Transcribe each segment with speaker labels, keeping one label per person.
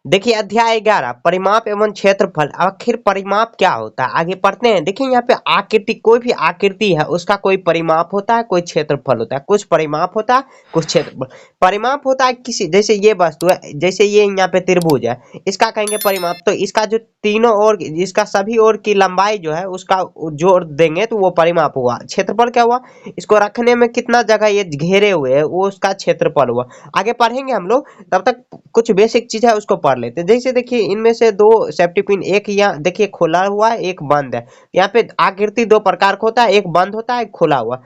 Speaker 1: देखिए अध्याय 11 परिमाप एवं क्षेत्रफल। आखिर परिमाप क्या होता है आगे पढ़ते हैं। देखिए यहाँ पे आकृति, कोई भी आकृति है उसका कोई परिमाप होता है, कोई क्षेत्रफल होता है। कुछ परिमाप होता है, कुछ क्षेत्रफल। परिमाप होता है किसी, जैसे ये वस्तु है, जैसे ये यहाँ पे त्रिभुज है, इसका कहेंगे परिमाप। तो इसका जो तीनों ओर, इसका सभी ओर की लंबाई जो है उसका जोड़ देंगे तो वो परिमाप हुआ। क्षेत्रफल क्या हुआ, इसको रखने में कितना जगह ये घेरे हुए है वो उसका क्षेत्रफल हुआ। आगे पढ़ेंगे हम लोग, तब तक कुछ बेसिक चीज है उसको पढ़ लेते हैं। जैसे देखिए इनमें से दो सेफ्टी पिन, एक यहाँ देखिए खुला हुआ है, एक बंद है। यहाँ पे आकृति दो प्रकार का होता है, एक बंद होता है, एक खुला हुआ।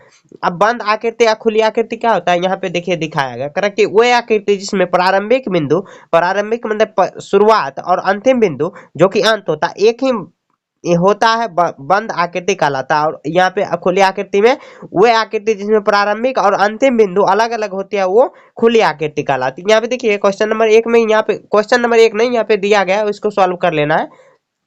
Speaker 1: अब बंद आकृति या खुली आकृति क्या होता है, यहाँ पे देखिए दिखाया गया। करेक्ट, वो आकृति जिसमें प्रारंभिक मतलब शुरुआत और अंतिम बिंदु जो कि अंत होता है एक ही ये होता है, बंद आकृति कहलाता है। और यहाँ पे खुली आकृति में वो आकृति जिसमें प्रारंभिक और अंतिम बिंदु अलग अलग होती है वो खुली आकृति कहलाती है। यहाँ पे देखिए क्वेश्चन नंबर 1 में, यहाँ पे क्वेश्चन नंबर 1 नहीं, यहाँ पे दिया गया है, उसको सॉल्व कर लेना है।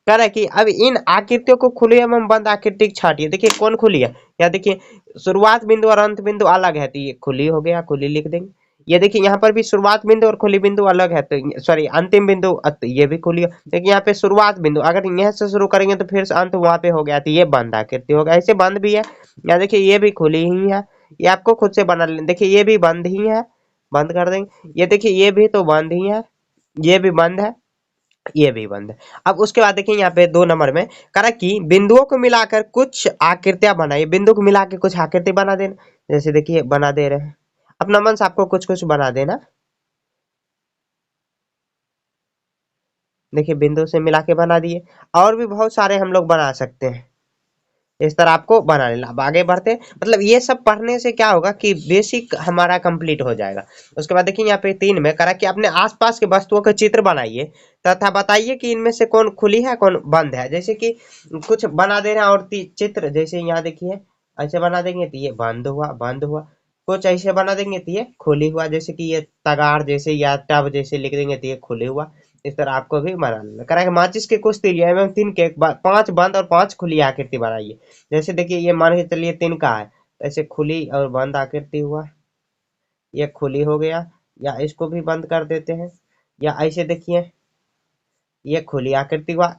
Speaker 1: कह रहा है कि अब इन आकृतियों को खुली एवं बंद आकृति छाटिए। देखिए कौन खुली है, यहाँ देखिए शुरुआत बिंदु और अंत बिंदु अलग है, तो ये खुली हो गया, खुली लिख देंगे। ये देखिए यहाँ पर भी शुरुआत बिंदु और खुली बिंदु अलग है, तो सॉरी अंतिम बिंदु, ये भी खुली है। देखिए यहाँ पे शुरुआत बिंदु, अगर यहाँ से शुरू करेंगे तो फिर से अंत वहां पे हो गया, तो ये बंद आकृति हो गया। ऐसे बंद भी है, यहाँ देखिए ये भी खुली ही है, ये आपको खुद से बना लेना। देखिए ये भी बंद ही है, बंद कर देंगे। ये देखिए ये भी तो बंद ही है, ये भी बंद है, ये भी बंद है। अब उसके बाद देखिए यहाँ पे 2 नंबर में करा कि बिंदुओं को मिलाकर कुछ आकृतियां बनाइए। बिंदु को मिला के कुछ आकृति बना देना। जैसे देखिए बना दे रहे हैं, अपना मन से आपको कुछ कुछ बना देना। देखिए बिंदु से मिला के बना दिए, और भी बहुत सारे हम लोग बना सकते हैं। इस तरह आपको बना लेना। अब आगे बढ़ते, मतलब ये सब पढ़ने से क्या होगा कि बेसिक हमारा कंप्लीट हो जाएगा। उसके बाद देखिए यहाँ पे 3 में करा कि अपने आसपास के वस्तुओं के चित्र बनाइए तथा बताइए कि इनमें से कौन खुली है कौन बंद है। जैसे कि कुछ बना दे रहे हैं और चित्र, जैसे यहाँ देखिए ऐसे बना देंगे तो ये बंद हुआ, बंद हुआ। कुछ ऐसे बना देंगे तो ये खुली हुआ, जैसे कि ये तगाड़ जैसे या टब जैसे लिख देंगे तो ये खुली हुआ। इस तरह आपको भी बना लेना। करा कि माचिस के कुछ तीलियां एवं 3 के 5 बंद और 5 खुली आकृति बनाइए। जैसे देखिए ये मान के चलिए 3 का है, ऐसे खुली और बंद आकृति हुआ, ये खुली हो गया, या इसको भी बंद कर देते हैं। या ऐसे देखिए ये खुली आकृति हुआ,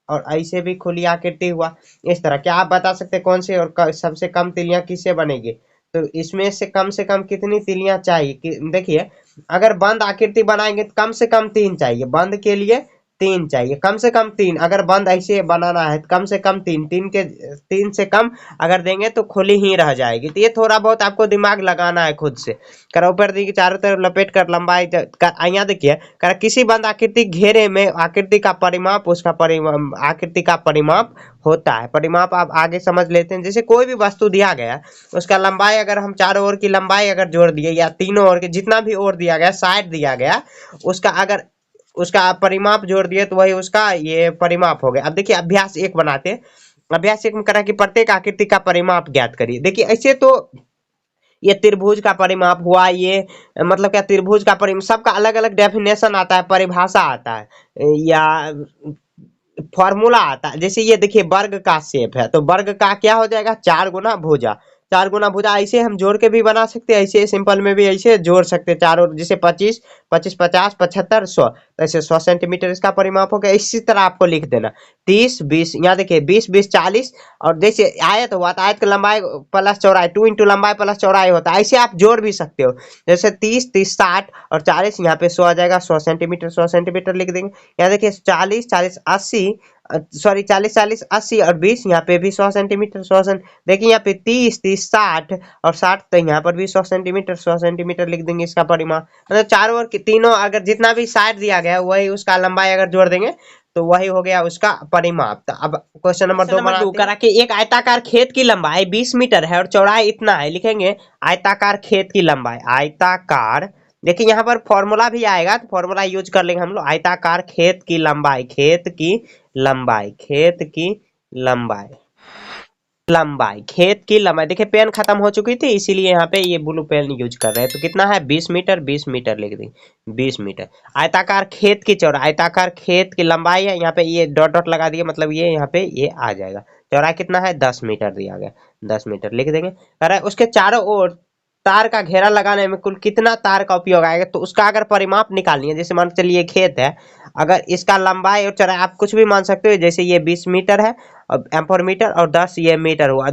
Speaker 1: और ऐसे भी खुली आकृति हुआ। इस तरह क्या आप बता सकते हैं कौन से और सबसे कम तिलियां किससे बनेगी। तो इसमें से कम कितनी तिलियां चाहिए कि देखिए अगर बंद आकृति बनाएंगे तो कम से कम 3 चाहिए, बंद के लिए 3 चाहिए, कम से कम 3। अगर बंद ऐसे बनाना है तो कम से कम 3, 3 से कम अगर देंगे तो खुली ही रह जाएगी। तो ये थोड़ा बहुत आपको दिमाग लगाना है खुद से। कर ऊपर देखिए चारों तरफ लपेट कर लंबाई यहाँ देखिए कर किसी बंद आकृति घेरे में आकृति का परिमाप, उसका परिमाप आकृति का परिमाप होता है। परिमाप आप आगे समझ लेते हैं। जैसे कोई भी वस्तु दिया गया उसका लंबाई, अगर हम चारों ओर की लंबाई अगर जोड़ दिए या तीनों ओर के जितना भी ओर दिया गया, साइड दिया गया, उसका अगर उसका परिमाप जोड़ दिए तो वही उसका ये परिमाप हो गया। अब देखिए अभ्यास 1 बनाते हैं। अभ्यास 1 में करा कि प्रत्येक आकृति का परिमाप ज्ञात करिए। देखिए ऐसे तो ये त्रिभुज का परिमाप हुआ, ये मतलब क्या त्रिभुज का परिमाप, सबका अलग अलग डेफिनेशन आता है, परिभाषा आता है या फॉर्मूला आता है। जैसे ये देखिए वर्ग का शेप है, तो वर्ग का क्या हो जाएगा 4 गुना भुजा, 4 गुना भुजा। ऐसे हम जोड़ के भी बना सकते हैं, ऐसे सिंपल में भी ऐसे जोड़ सकते हैं चारों, जैसे 25 25 50 75 100, ऐसे 100 सेंटीमीटर इसका परिमाप हो गया। इसी तरह आपको लिख देना 30 20, यहाँ देखिए 20 20 40, और जैसे आयत हुआ तो आयत की लंबाई प्लस चौड़ाई, 2 इंटू लंबाई प्लस चौड़ाई होता है। ऐसे आप जोड़ भी सकते हो, जैसे 30 30 60 और 40, यहाँ पे 100 आ जाएगा, 100 सेंटीमीटर 100 सेंटीमीटर लिख देंगे। यहाँ देखिए 40 40 80, सॉरी 40 40 80 और 20, यहाँ पे भी 100 सेंटीमीटर 100 सेंटीमीटर। देखिए यहाँ पे 30 30 60 और 60, तो यहाँ पर भी 100 सेंटीमीटर 100 सेंटीमीटर लिख देंगे इसका परिमाप। मतलब चारों ओर तीनों अगर जितना भी साइड दिया गया है वही उसका लंबाई अगर जोड़ देंगे तो वही हो गया उसका परिमाप। तो अब क्वेश्चन नंबर 2 करा कि एक आयताकार खेत की लंबाई 20 मीटर है और चौड़ाई इतना है। लिखेंगे आयताकार खेत की लंबाई, आयताकार, देखिए यहाँ पर फॉर्मूला भी आएगा तो फॉर्मूला यूज कर लेंगे हम लोग। आयताकार खेत की लंबाई, खेत की लंबाई, खेत की लंबाई, लंबाई, खेत की लंबाई। देखिए पेन खत्म हो चुकी थी इसीलिए यहाँ पे ये ब्लू पेन यूज कर रहे हैं। तो कितना है 20 मीटर, 20 मीटर लिख देंगे 20 मीटर। आयताकार खेत की चौड़ाई, आयताकार खेत की लंबाई है, यहाँ पे ये डॉट डॉट लगा दिया, मतलब ये यहाँ पे ये आ जाएगा। चौड़ाई कितना है 10 मीटर दिया गया, 10 मीटर लिख देंगे। कह रहा है उसके चारों ओर तार का घेरा लगाने में कुल कितना तार का उपयोग आएगा। तो उसका अगर परिमाप निकालनी है, जैसे मान चलिए खेत है, अगर इसका लंबाई और चौड़ाई आप कुछ भी मान सकते हो, जैसे ये 20 मीटर है और एम्पर मीटर और 10 ये मीटर हुआ,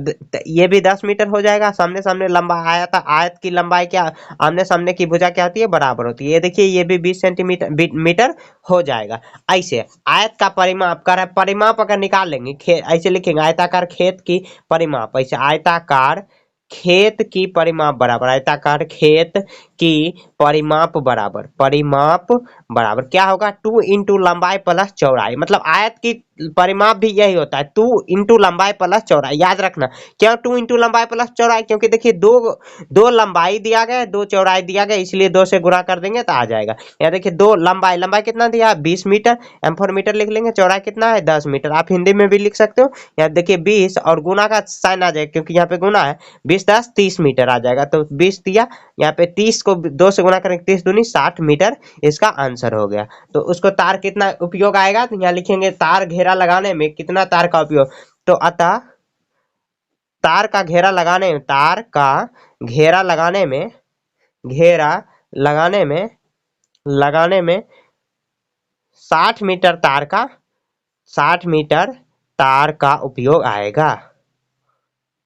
Speaker 1: ये भी 10 मीटर हो जाएगा। सामने सामने लंबा आयत, आयत की लंबाई क्या, आमने सामने की भुजा क्या होती है, बराबर होती है। ये देखिए ये भी 20 सेंटीमीटर मीटर हो जाएगा। ऐसे आयत का परिमाप कर, परिमाप अगर निकाल लेंगे, ऐसे लिखेंगे आयताकार खेत की परिमाप, ऐसे आयताकार खेत की परिमाप बराबर, आयताकार खेत की परिमाप बराबर, परिमाप बराबर क्या होगा, 2 इंटू लंबाई प्लस चौड़ाई। मतलब आयत की परिमाप भी यही होता है, 2 इंटू लंबाई प्लस चौड़ाई। याद रखना क्यों 2 इंटू लंबाई प्लस चौड़ाई, क्योंकि देखिए दो लंबाई दिया गया है, दो चौड़ाई दिया गया, इसलिए 2 से गुणा कर देंगे तो आ जाएगा। यहाँ देखिए दो लंबाई, लंबाई कितना दिया, 20 मीटर, एम4 मीटर लिख लेंगे, चौड़ाई कितना है 10 मीटर, आप हिंदी में भी लिख सकते हो। यहाँ देखिए 20 और गुना का साइन आ जाएगा, क्योंकि यहाँ पे गुना है, 20 10 30 मीटर आ जाएगा। तो 20 दिया, यहाँ पे 30 को 2 से गुणा करेंगे, 30 दूनी 60 मीटर इसका आंसर हो गया। तो उसको तार कितना उपयोग आएगा, तो यहाँ लिखेंगे तार घेरा लगाने में कितना तार का उपयोग, तो अतः तार का घेरा लगाने, तार का घेरा लगाने में, घेरा लगाने में 60 मीटर तार का, 60 मीटर तार का उपयोग आएगा,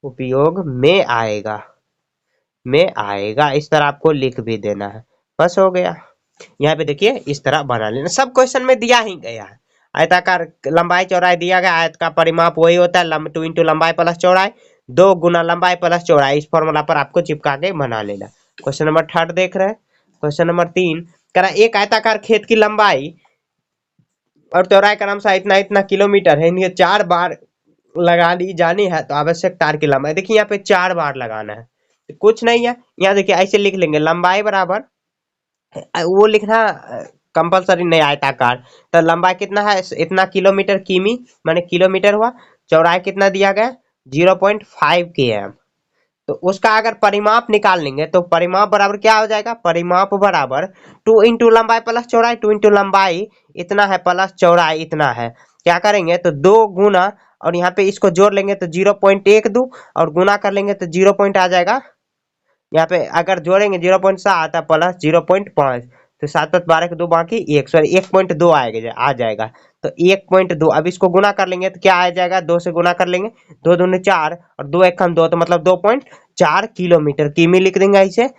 Speaker 1: उपयोग में आएगा, में आएगा। इस तरह आपको लिख भी देना है, बस हो गया। यहाँ पे देखिए इस तरह बना लेना, सब क्वेश्चन में दिया ही गया है। आयताकार लंबाई चौड़ाई दिया गया, आयत का परिमाप वही होता है 2 इंटू लंबाई प्लस चौड़ाई, 2 गुना लंबाई प्लस चौड़ाई। इस फॉर्मूला पर आपको चिपका के बना लेना। क्वेश्चन नंबर 3 देख रहे हैं। क्वेश्चन नंबर 3 कह रहा है एक आयताकार खेत की लंबाई और चौड़ाई का क्रमशः इतना इतना किलोमीटर है, इन्हें 4 बार लगानी जानी है, तो आवश्यक तार की लंबाई देखिए यहाँ पे 4 बार लगाना है, तो कुछ नहीं है। यहाँ देखिए ऐसे लिख लेंगे, लंबाई बराबर वो लिखना कंपलसरी नहीं, आयताकार तो लंबाई कितना है, इतना किलोमीटर, किमी माने किलोमीटर हुआ, चौड़ाई कितना दिया गया 0.5 km। तो उसका अगर परिमाप निकाल लेंगे तो परिमाप बराबर क्या हो जाएगा, परिमाप बराबर 2 इंटू लंबाई प्लस चौड़ाई, 2 इंटू लंबाई इतना है प्लस चौड़ाई इतना है, क्या करेंगे तो 2 गुना, और यहाँ पे इसको जोड़ लेंगे तो 0.12 और गुना कर लेंगे तो 0 पॉइंट आ जाएगा। यहाँ पे अगर जोड़ेंगे 0.7 प्लस 0.5, तो 7 12 के 2 बाकी 1, सॉरी 1.2 आएगा, आ जाएगा। तो 1.2, अब इसको गुना कर लेंगे तो क्या आ जाएगा, 2 से गुना कर लेंगे, 2 दूनी 4 और 2 1 2, तो मतलब 2.4 किलोमीटर, किमी लिख देंगे ऐसे।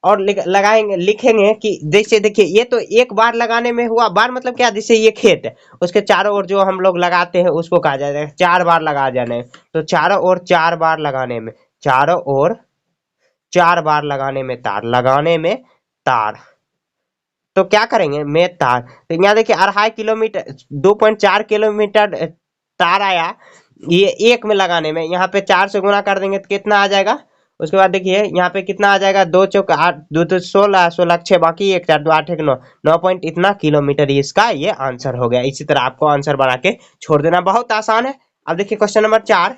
Speaker 1: और लगाएंगे, लिखेंगे कि जैसे देखिए ये तो एक बार लगाने में हुआ, बार मतलब क्या, जैसे ये खेत है उसके चारों ओर जो हम लोग लगाते हैं उसको कहा जाता है 4 बार लगा जाने, तो चारों ओर 4 बार लगाने में, चारों ओर 4 बार लगाने में तार, लगाने में तार, तो क्या करेंगे में तार, तो यहाँ देखिए 2.5 किलोमीटर, 2.4 किलोमीटर तार आया ये एक में लगाने में। यहाँ पे 4 से गुना कर देंगे तो कितना आ जाएगा, उसके बाद देखिए यहाँ पे कितना आ जाएगा, 2 चौक 8, 2 तो 16, 16 6 बाकी 1 4 2 8 1 9, 9 पॉइंट इतना किलोमीटर इसका ये आंसर हो गया। इसी तरह आपको आंसर बना के छोड़ देना, बहुत आसान है। अब देखिए क्वेश्चन नंबर 4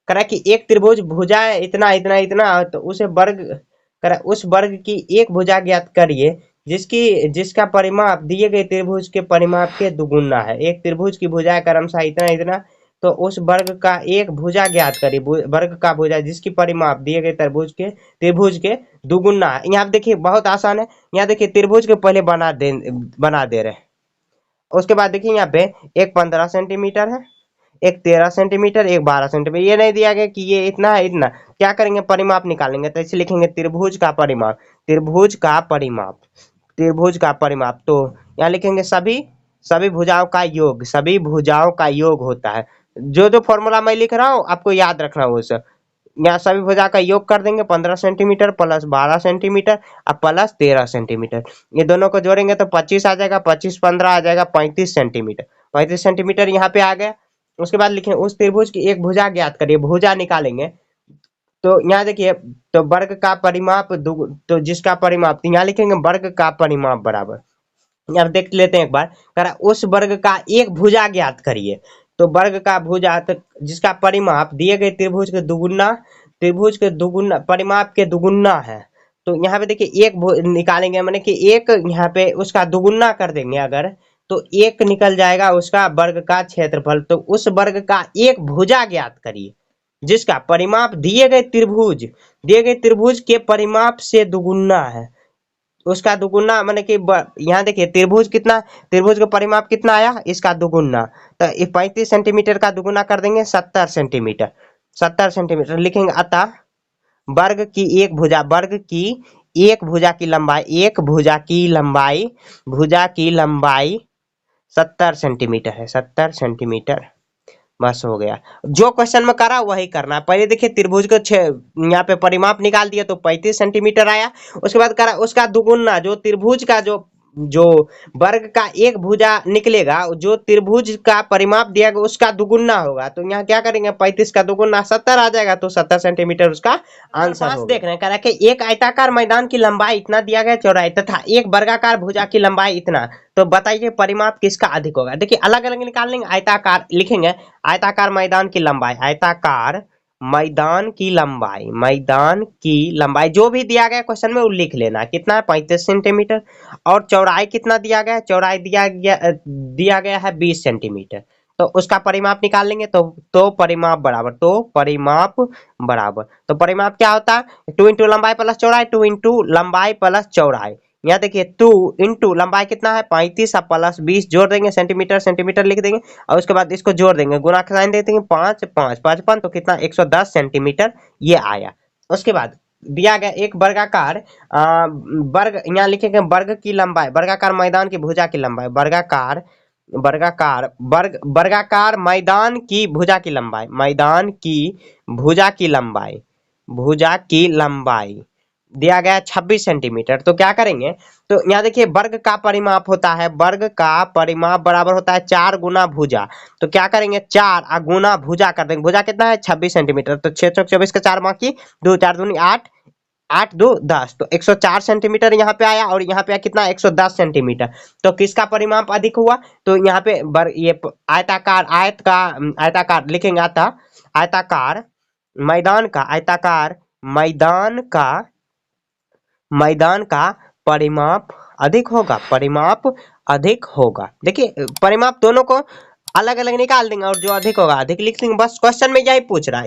Speaker 1: करा कि एक त्रिभुज भुजा इतना इतना इतना, तो उसे वर्ग करा, उस वर्ग की एक भुजा ज्ञात करिए जिसका परिमाप दिए गए त्रिभुज के परिमाप के दुगुना है। एक त्रिभुज की भुजा क्रमशः इतना इतना, तो उस वर्ग का एक भुजा ज्ञात करिए, वर्ग का भुजा जिसकी परिमाप दिए गए त्रिभुज के दुगुना है। यहाँ देखिए बहुत आसान है, यहाँ देखिए त्रिभुज के पहले बना दे रहे हैं। उसके बाद देखिए यहाँ पे एक 15 सेंटीमीटर है, एक 13 सेंटीमीटर, एक 12 सेंटीमीटर, ये नहीं दिया गया कि ये इतना है इतना, क्या करेंगे परिमाप निकालेंगे, तो इसे लिखेंगे त्रिभुज का परिमाप, त्रिभुज का परिमाप, त्रिभुज का परिमाप। तो यहाँ लिखेंगे सभी भुजाओं का योग, सभी भुजाओं का योग होता है। जो जो फॉर्मूला मैं लिख रहा हूँ आपको याद रखना वो सब। यहाँ सभी भुजा का योग कर देंगे, 15 सेंटीमीटर प्लस 12 सेंटीमीटर और प्लस 13 सेंटीमीटर, ये दोनों को जोड़ेंगे तो 25 आ जाएगा, 25 15 आ जाएगा 35 सेंटीमीटर, 35 सेंटीमीटर यहाँ पे आ गया। उसके बाद लिखें उस त्रिभुज की एक भुजा ज्ञात करिए, भुजा निकालेंगे। तो यहाँ देखिए तो वर्ग का परिमाप तो जिसका परिमाप, तो यहाँ लिखेंगे वर्ग का परिमाप बराबर, अब देख लेते हैं एक बार, करा उस वर्ग का एक भुजा ज्ञात करिए। तो वर्ग का भुजा तो जिसका परिमाप दिए गए त्रिभुज के दुगुना परिमाप के दुगुना है। तो यहाँ पे देखिए एक निकालेंगे, माने कि एक यहाँ पे उसका दुगुना कर देंगे अगर, तो एक निकल जाएगा उसका वर्ग का क्षेत्रफल। तो उस वर्ग का एक भुजा ज्ञात करिए जिसका परिमाप दिए गए त्रिभुज के परिमाप से दुगुना है, उसका दुगुना, माने कि यहाँ देखिए त्रिभुज कितना, त्रिभुज का परिमाप कितना आया, इसका दुगुना। तो 35 सेंटीमीटर का दुगुना कर देंगे 70 सेंटीमीटर, 70 सेंटीमीटर लिखेंगे। अतः वर्ग की एक भुजा, वर्ग की एक भुजा की लंबाई, एक भुजा की लंबाई, भुजा की लंबाई 70 सेंटीमीटर है, 70 सेंटीमीटर। बस हो गया। जो क्वेश्चन में करा वही करना है। पहले देखिए त्रिभुज को यहाँ पे परिमाप निकाल दिया तो 35 सेंटीमीटर आया। उसके बाद करा उसका दुगुना, जो त्रिभुज का जो जो वर्ग का एक भुजा निकलेगा, जो त्रिभुज का परिमाप दिया गया उसका दुगुना होगा। तो यहाँ क्या करेंगे, 35 का दुगुना 70 आ जाएगा, तो 70 सेंटीमीटर उसका आंसर होगा। देख रहे हैं, कह रहा है कि एक आयताकार मैदान की लंबाई इतना दिया गया चौड़ाई, तथा एक वर्गाकार भुजा की लंबाई इतना, तो बताइए परिमाप किसका अधिक होगा। देखिए अलग अलग निकाल लेंगे। आयताकार लिखेंगे, आयताकार मैदान की लंबाई, आयताकार मैदान की लंबाई, मैदान की लंबाई जो भी दिया गया क्वेश्चन में वो लिख लेना, कितना है 35 सेंटीमीटर। और चौड़ाई कितना दिया गया, चौड़ाई दिया गया है 20 सेंटीमीटर। तो उसका परिमाप निकाल लेंगे। तो परिमाप बराबर, तो परिमाप बराबर, तो परिमाप क्या होता है, 2 इंटू लंबाई प्लस चौड़ाई, 2 इंटू लंबाई प्लस चौड़ाई। यहाँ देखिए 2 इंटू लंबाई कितना है 35 प्लस 20 जोड़ देंगे, सेंटीमीटर सेंटीमीटर लिख देंगे, और उसके बाद इसको जोड़ देंगे, गुणा का साइन दे देंगे, 5 5 55, तो कितना 110 सेंटीमीटर ये आया। उसके बाद दिया गया एक वर्गाकार वर्ग, यहाँ लिखेंगे वर्ग की लंबाई, वर्गाकार मैदान की भुजा की लंबाई, वर्गाकार वर्गाकार वर्ग वर्गाकार मैदान की भुजा की लंबाई, मैदान की भुजा की लंबाई, भुजा की लंबाई दिया गया 26 सेंटीमीटर। तो क्या करेंगे, तो यहाँ देखिए वर्ग का परिमाप होता है, वर्ग का परिमाप बराबर होता है 4 गुना भुजा। तो क्या करेंगे, 4 गुना भुजा कर देंगे। भुजा कितना है 26 सेंटीमीटर, तो 6 चौक 24 का 4 बाकी 2 4 दूनी 8, 8 2 10, तो 104 सेंटीमीटर यहाँ पे आया, और यहाँ पे कितना 110 सेंटीमीटर। तो किसका परिमाप अधिक हुआ, तो यहाँ पे ये आयताकार, आयताकार लिखेंगे, आयताकार मैदान का, आयताकार मैदान का परिमाप अधिक होगा, परिमाप अधिक होगा। देखिए परिमाप दोनों को अलग अलग निकाल देंगे, और जो अधिक होगा अधिक लिख देंगे। बस क्वेश्चन में यही पूछ रहा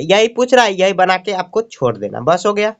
Speaker 1: है, यही बना के आपको छोड़ देना, बस हो गया।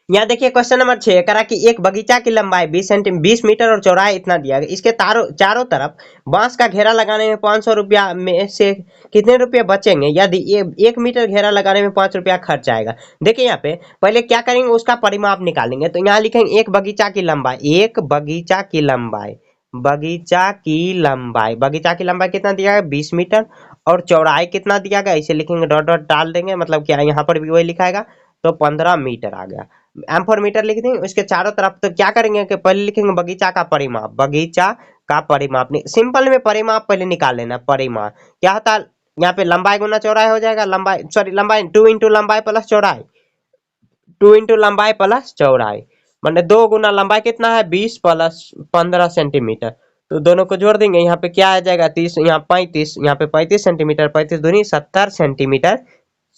Speaker 1: यहाँ देखिए क्वेश्चन नंबर 6 करा कि एक बगीचा की लंबाई 20 मीटर और चौड़ाई इतना दिया गया। इसके चारों तरफ बांस का घेरा लगाने में 500 रुपया में से कितने रुपये बचेंगे यदि ये 1 मीटर घेरा लगाने में 5 रुपया खर्च आएगा। देखिए यहाँ पे पहले क्या करेंगे, उसका परिमाप निकालेंगे। तो यहाँ लिखेंगे एक बगीचा की लंबाई, एक बगीचा की लंबाई, बगीचा की लंबाई, बगीचा की लंबाई कितना दिया गया 20 मीटर, और चौड़ाई कितना दिया गया, इसे लिखेंगे डॉट डॉट डाल देंगे, मतलब क्या यहाँ पर भी वही लिखाएगा, तो 15 मीटर आ गया। एम फॉर मीटर लिख देंगे उसके चारों तरफ। तो क्या करेंगे कि पहले लिखेंगे बगीचा का परिमाप, बगीचा का परिमाप, सिंपल में परिमाप पहले निकाल लेना। परिमाप क्या होता है, यहाँ पे लंबाई गुना चौड़ाई हो जाएगा, लंबाई सॉरी लंबाई 2 इंटू लंबाई प्लस चौड़ाई, 2 इंटू लंबाई प्लस चौड़ाई, मतलब 2 गुना लंबाई कितना है 20 प्लस 15 सेंटीमीटर। तो दोनों को जोड़ देंगे, यहाँ पे क्या आ जाएगा 30, यहाँ 35, यहाँ पे 35 सेंटीमीटर, 35 दूनी 70 सेंटीमीटर,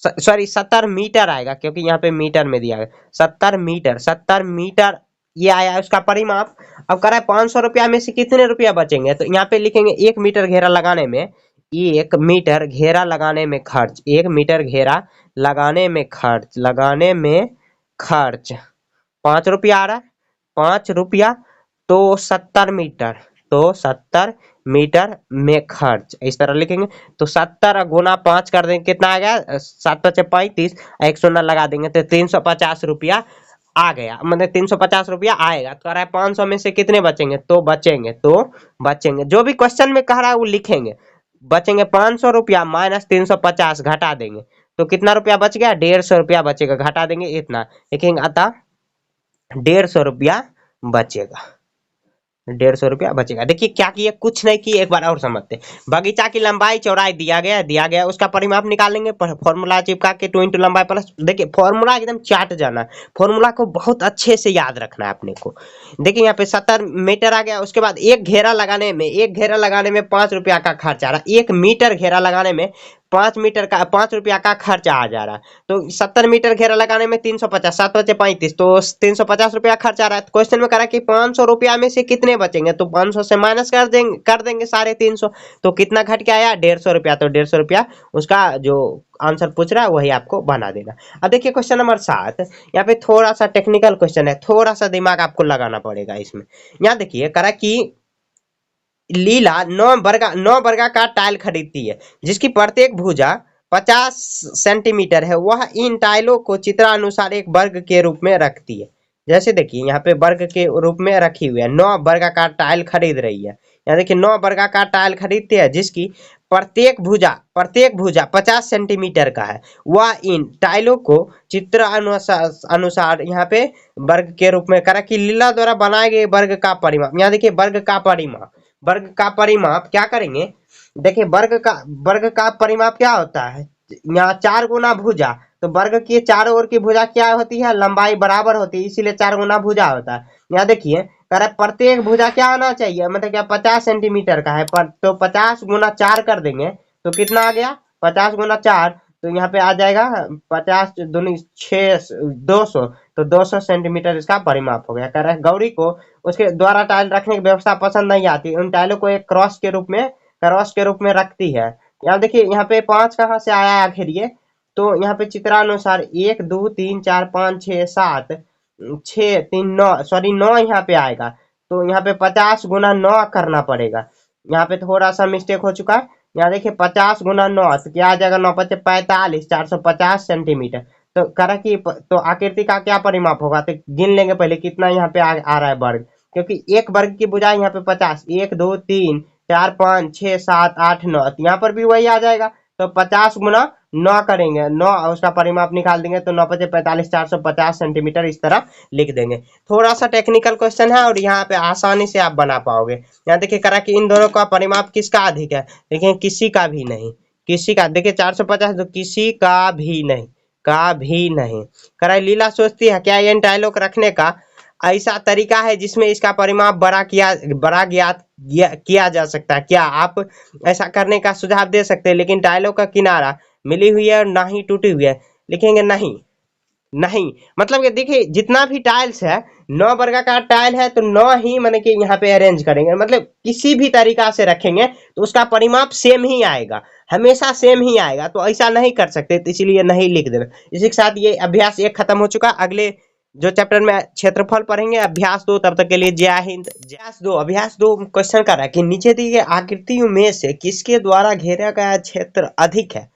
Speaker 1: सॉरी 70 मीटर आएगा, क्योंकि यहाँ पे मीटर में दिया गया 70 मीटर, 70 मीटर ये आया उसका परिमाप। अब करा है 500 रुपया में से कितने रुपया बचेंगे, तो यहाँ पे लिखेंगे 1 मीटर घेरा लगाने में, 1 मीटर घेरा लगाने में खर्च, 1 मीटर घेरा लगाने में खर्च 5 रुपया आ रहा है, 5 रुपया, तो 70 मीटर, तो 70 मीटर में खर्च इस तरह लिखेंगे। तो 70 गुना 5 कर देंगे, कितना आ गया 7 5 35, 100 लगा देंगे तो 350 रुपया आ गया, मतलब 350 रुपया आएगा। तो कह रहा है 500 में से कितने बचेंगे, तो बचेंगे जो भी क्वेश्चन में कह रहा है वो लिखेंगे। बचेंगे 500 रुपया माइनस 350 घटा देंगे, तो कितना रुपया बच गया 150 रुपया बचेगा, घटा देंगे इतना लिखेंगे, अतः 150 रुपया बचेगा, 150 रुपया बचेगा। देखिए क्या किए, कुछ नहीं किए, एक बार और समझते। बगीचा की लंबाई चौड़ाई दिया गया उसका परिमाप निकालेंगे, फॉर्मूला चिपका के 2 इंटू लंबाई प्लस, देखिए फॉर्मूला एकदम चाट जाना, फॉर्मूला को बहुत अच्छे से याद रखना है अपने को। देखिए यहाँ पे 70 मीटर आ गया, उसके बाद एक घेरा लगाने में 5 रुपया का खर्च आ रहा है, 1 मीटर घेरा लगाने में 5 मीटर का 5 रुपया का खर्चा आ जा रहा है। तो 70 मीटर घेरा लगाने में 350, 7×5 = 35, तो 350 रुपया खर्च आ रहा है। क्वेश्चन में करा कि 500 रुपया में से कितने बचेंगे, तो 500 से माइनस कर देंगे 350। तो कितना घट के आया, 150 रुपया। तो 150 रुपया उसका जो आंसर पूछ रहा है वही आपको बना देना। अब देखिए क्वेश्चन नंबर 7, यहाँ पे थोड़ा सा टेक्निकल क्वेश्चन है, थोड़ा सा दिमाग आपको लगाना पड़ेगा इसमें। यहाँ देखिए करा कि लीला 9 वर्गाकार टाइल खरीदती है जिसकी प्रत्येक भुजा 50 सेंटीमीटर है। वह इन टाइलों को चित्रानुसार एक वर्ग के रूप में रखती है। जैसे देखिए यहाँ पे वर्ग के रूप में रखी हुई है, 9 वर्गाकार टाइल खरीद रही है। यहाँ देखिए 9 वर्गाकार टाइल खरीदती है जिसकी प्रत्येक भुजा 50 सेंटीमीटर का है। वह इन टाइलों को चित्र अनुसार यहाँ पे वर्ग के रूप में करा कि लीला द्वारा बनाए गए वर्ग का परिमाप। यहाँ देखिए वर्ग का परिमाप क्या करेंगे, देखिए वर्ग का परिमाप क्या होता है, यहाँ 4 गुना भुजा, तो वर्ग की चारों ओर की भुजा क्या होती है, लंबाई बराबर होती है, इसीलिए 4 गुना भुजा होता है। यहाँ देखिए कह रहा है प्रत्येक भुजा क्या होना चाहिए, मतलब क्या 50 सेंटीमीटर का है, तो 50×4 कर देंगे तो कितना आ गया, 50×4, तो यहाँ पे आ जाएगा 50 दूनी 6, 200, तो 200 सेंटीमीटर इसका परिमाप हो गया। कह रहा है गौरी को उसके द्वारा टाइल रखने की व्यवस्था पसंद नहीं आती, उन टाइलों को एक क्रॉस के रूप में रखती है। यहाँ देखिए यहाँ पे 5 कहाँ से आया आखिर ये, तो यहाँ पे चित्रानुसार 1 2 3 4 5 6 7 6 3 9, सॉरी 9 यहाँ पे आएगा, तो यहाँ पे 50×9 करना पड़ेगा। यहाँ पे थोड़ा सा मिस्टेक हो चुका है। यहाँ देखिए 50×9 तो क्या आ जाएगा, 9×5 = 45, 450 सेंटीमीटर। तो करा कि तो आकृति का क्या परिमाप होगा, तो गिन लेंगे पहले कितना यहाँ पे आ रहा है वर्ग, क्योंकि एक वर्ग की भुजा यहाँ पे 50, 1 2 3 4 5 6 7 8 9, तो यहाँ पर भी वही आ जाएगा। तो 50×9 करेंगे, 9 उसका परिमाप निकाल देंगे, तो 9×5 = 45, 450 सेंटीमीटर इस तरह लिख देंगे। थोड़ा सा टेक्निकल क्वेश्चन है और यहाँ पे आसानी से आप बना पाओगे। यहाँ देखिए करा कि इन दोनों का परिमाप किसका अधिक है, देखिए किसी का भी नहीं, किसी का, देखिए 450 तो किसी का भी नहीं। करा लीला सोचती है क्या इन टाइलों को रखने का ऐसा तरीका है जिसमें इसका परिमाप बड़ा ज्ञात किया जा सकता है, क्या आप ऐसा करने का सुझाव दे सकते हैं। लेकिन टाइलों का किनारा मिली हुई है और ना ही टूटी हुई है, लिखेंगे नहीं, मतलब कि देखिए जितना भी टाइल्स है 9 वर्गाकार टाइल है, तो 9 ही माने कि यहाँ पे अरेंज करेंगे, मतलब किसी भी तरीका से रखेंगे तो उसका परिमाप सेम ही आएगा, हमेशा सेम ही आएगा। तो ऐसा नहीं कर सकते, तो इसीलिए नहीं लिख देना। इसी के साथ ये अभ्यास 1 खत्म हो चुका। अगले जो चैप्टर में क्षेत्रफल पढ़ेंगे अभ्यास 2, तब तक के लिए जय हिंद। अभ्यास 2 क्वेश्चन कर रहा है कि नीचे दी गई आकृतियों में से किसके द्वारा घेरा गया क्षेत्र अधिक है,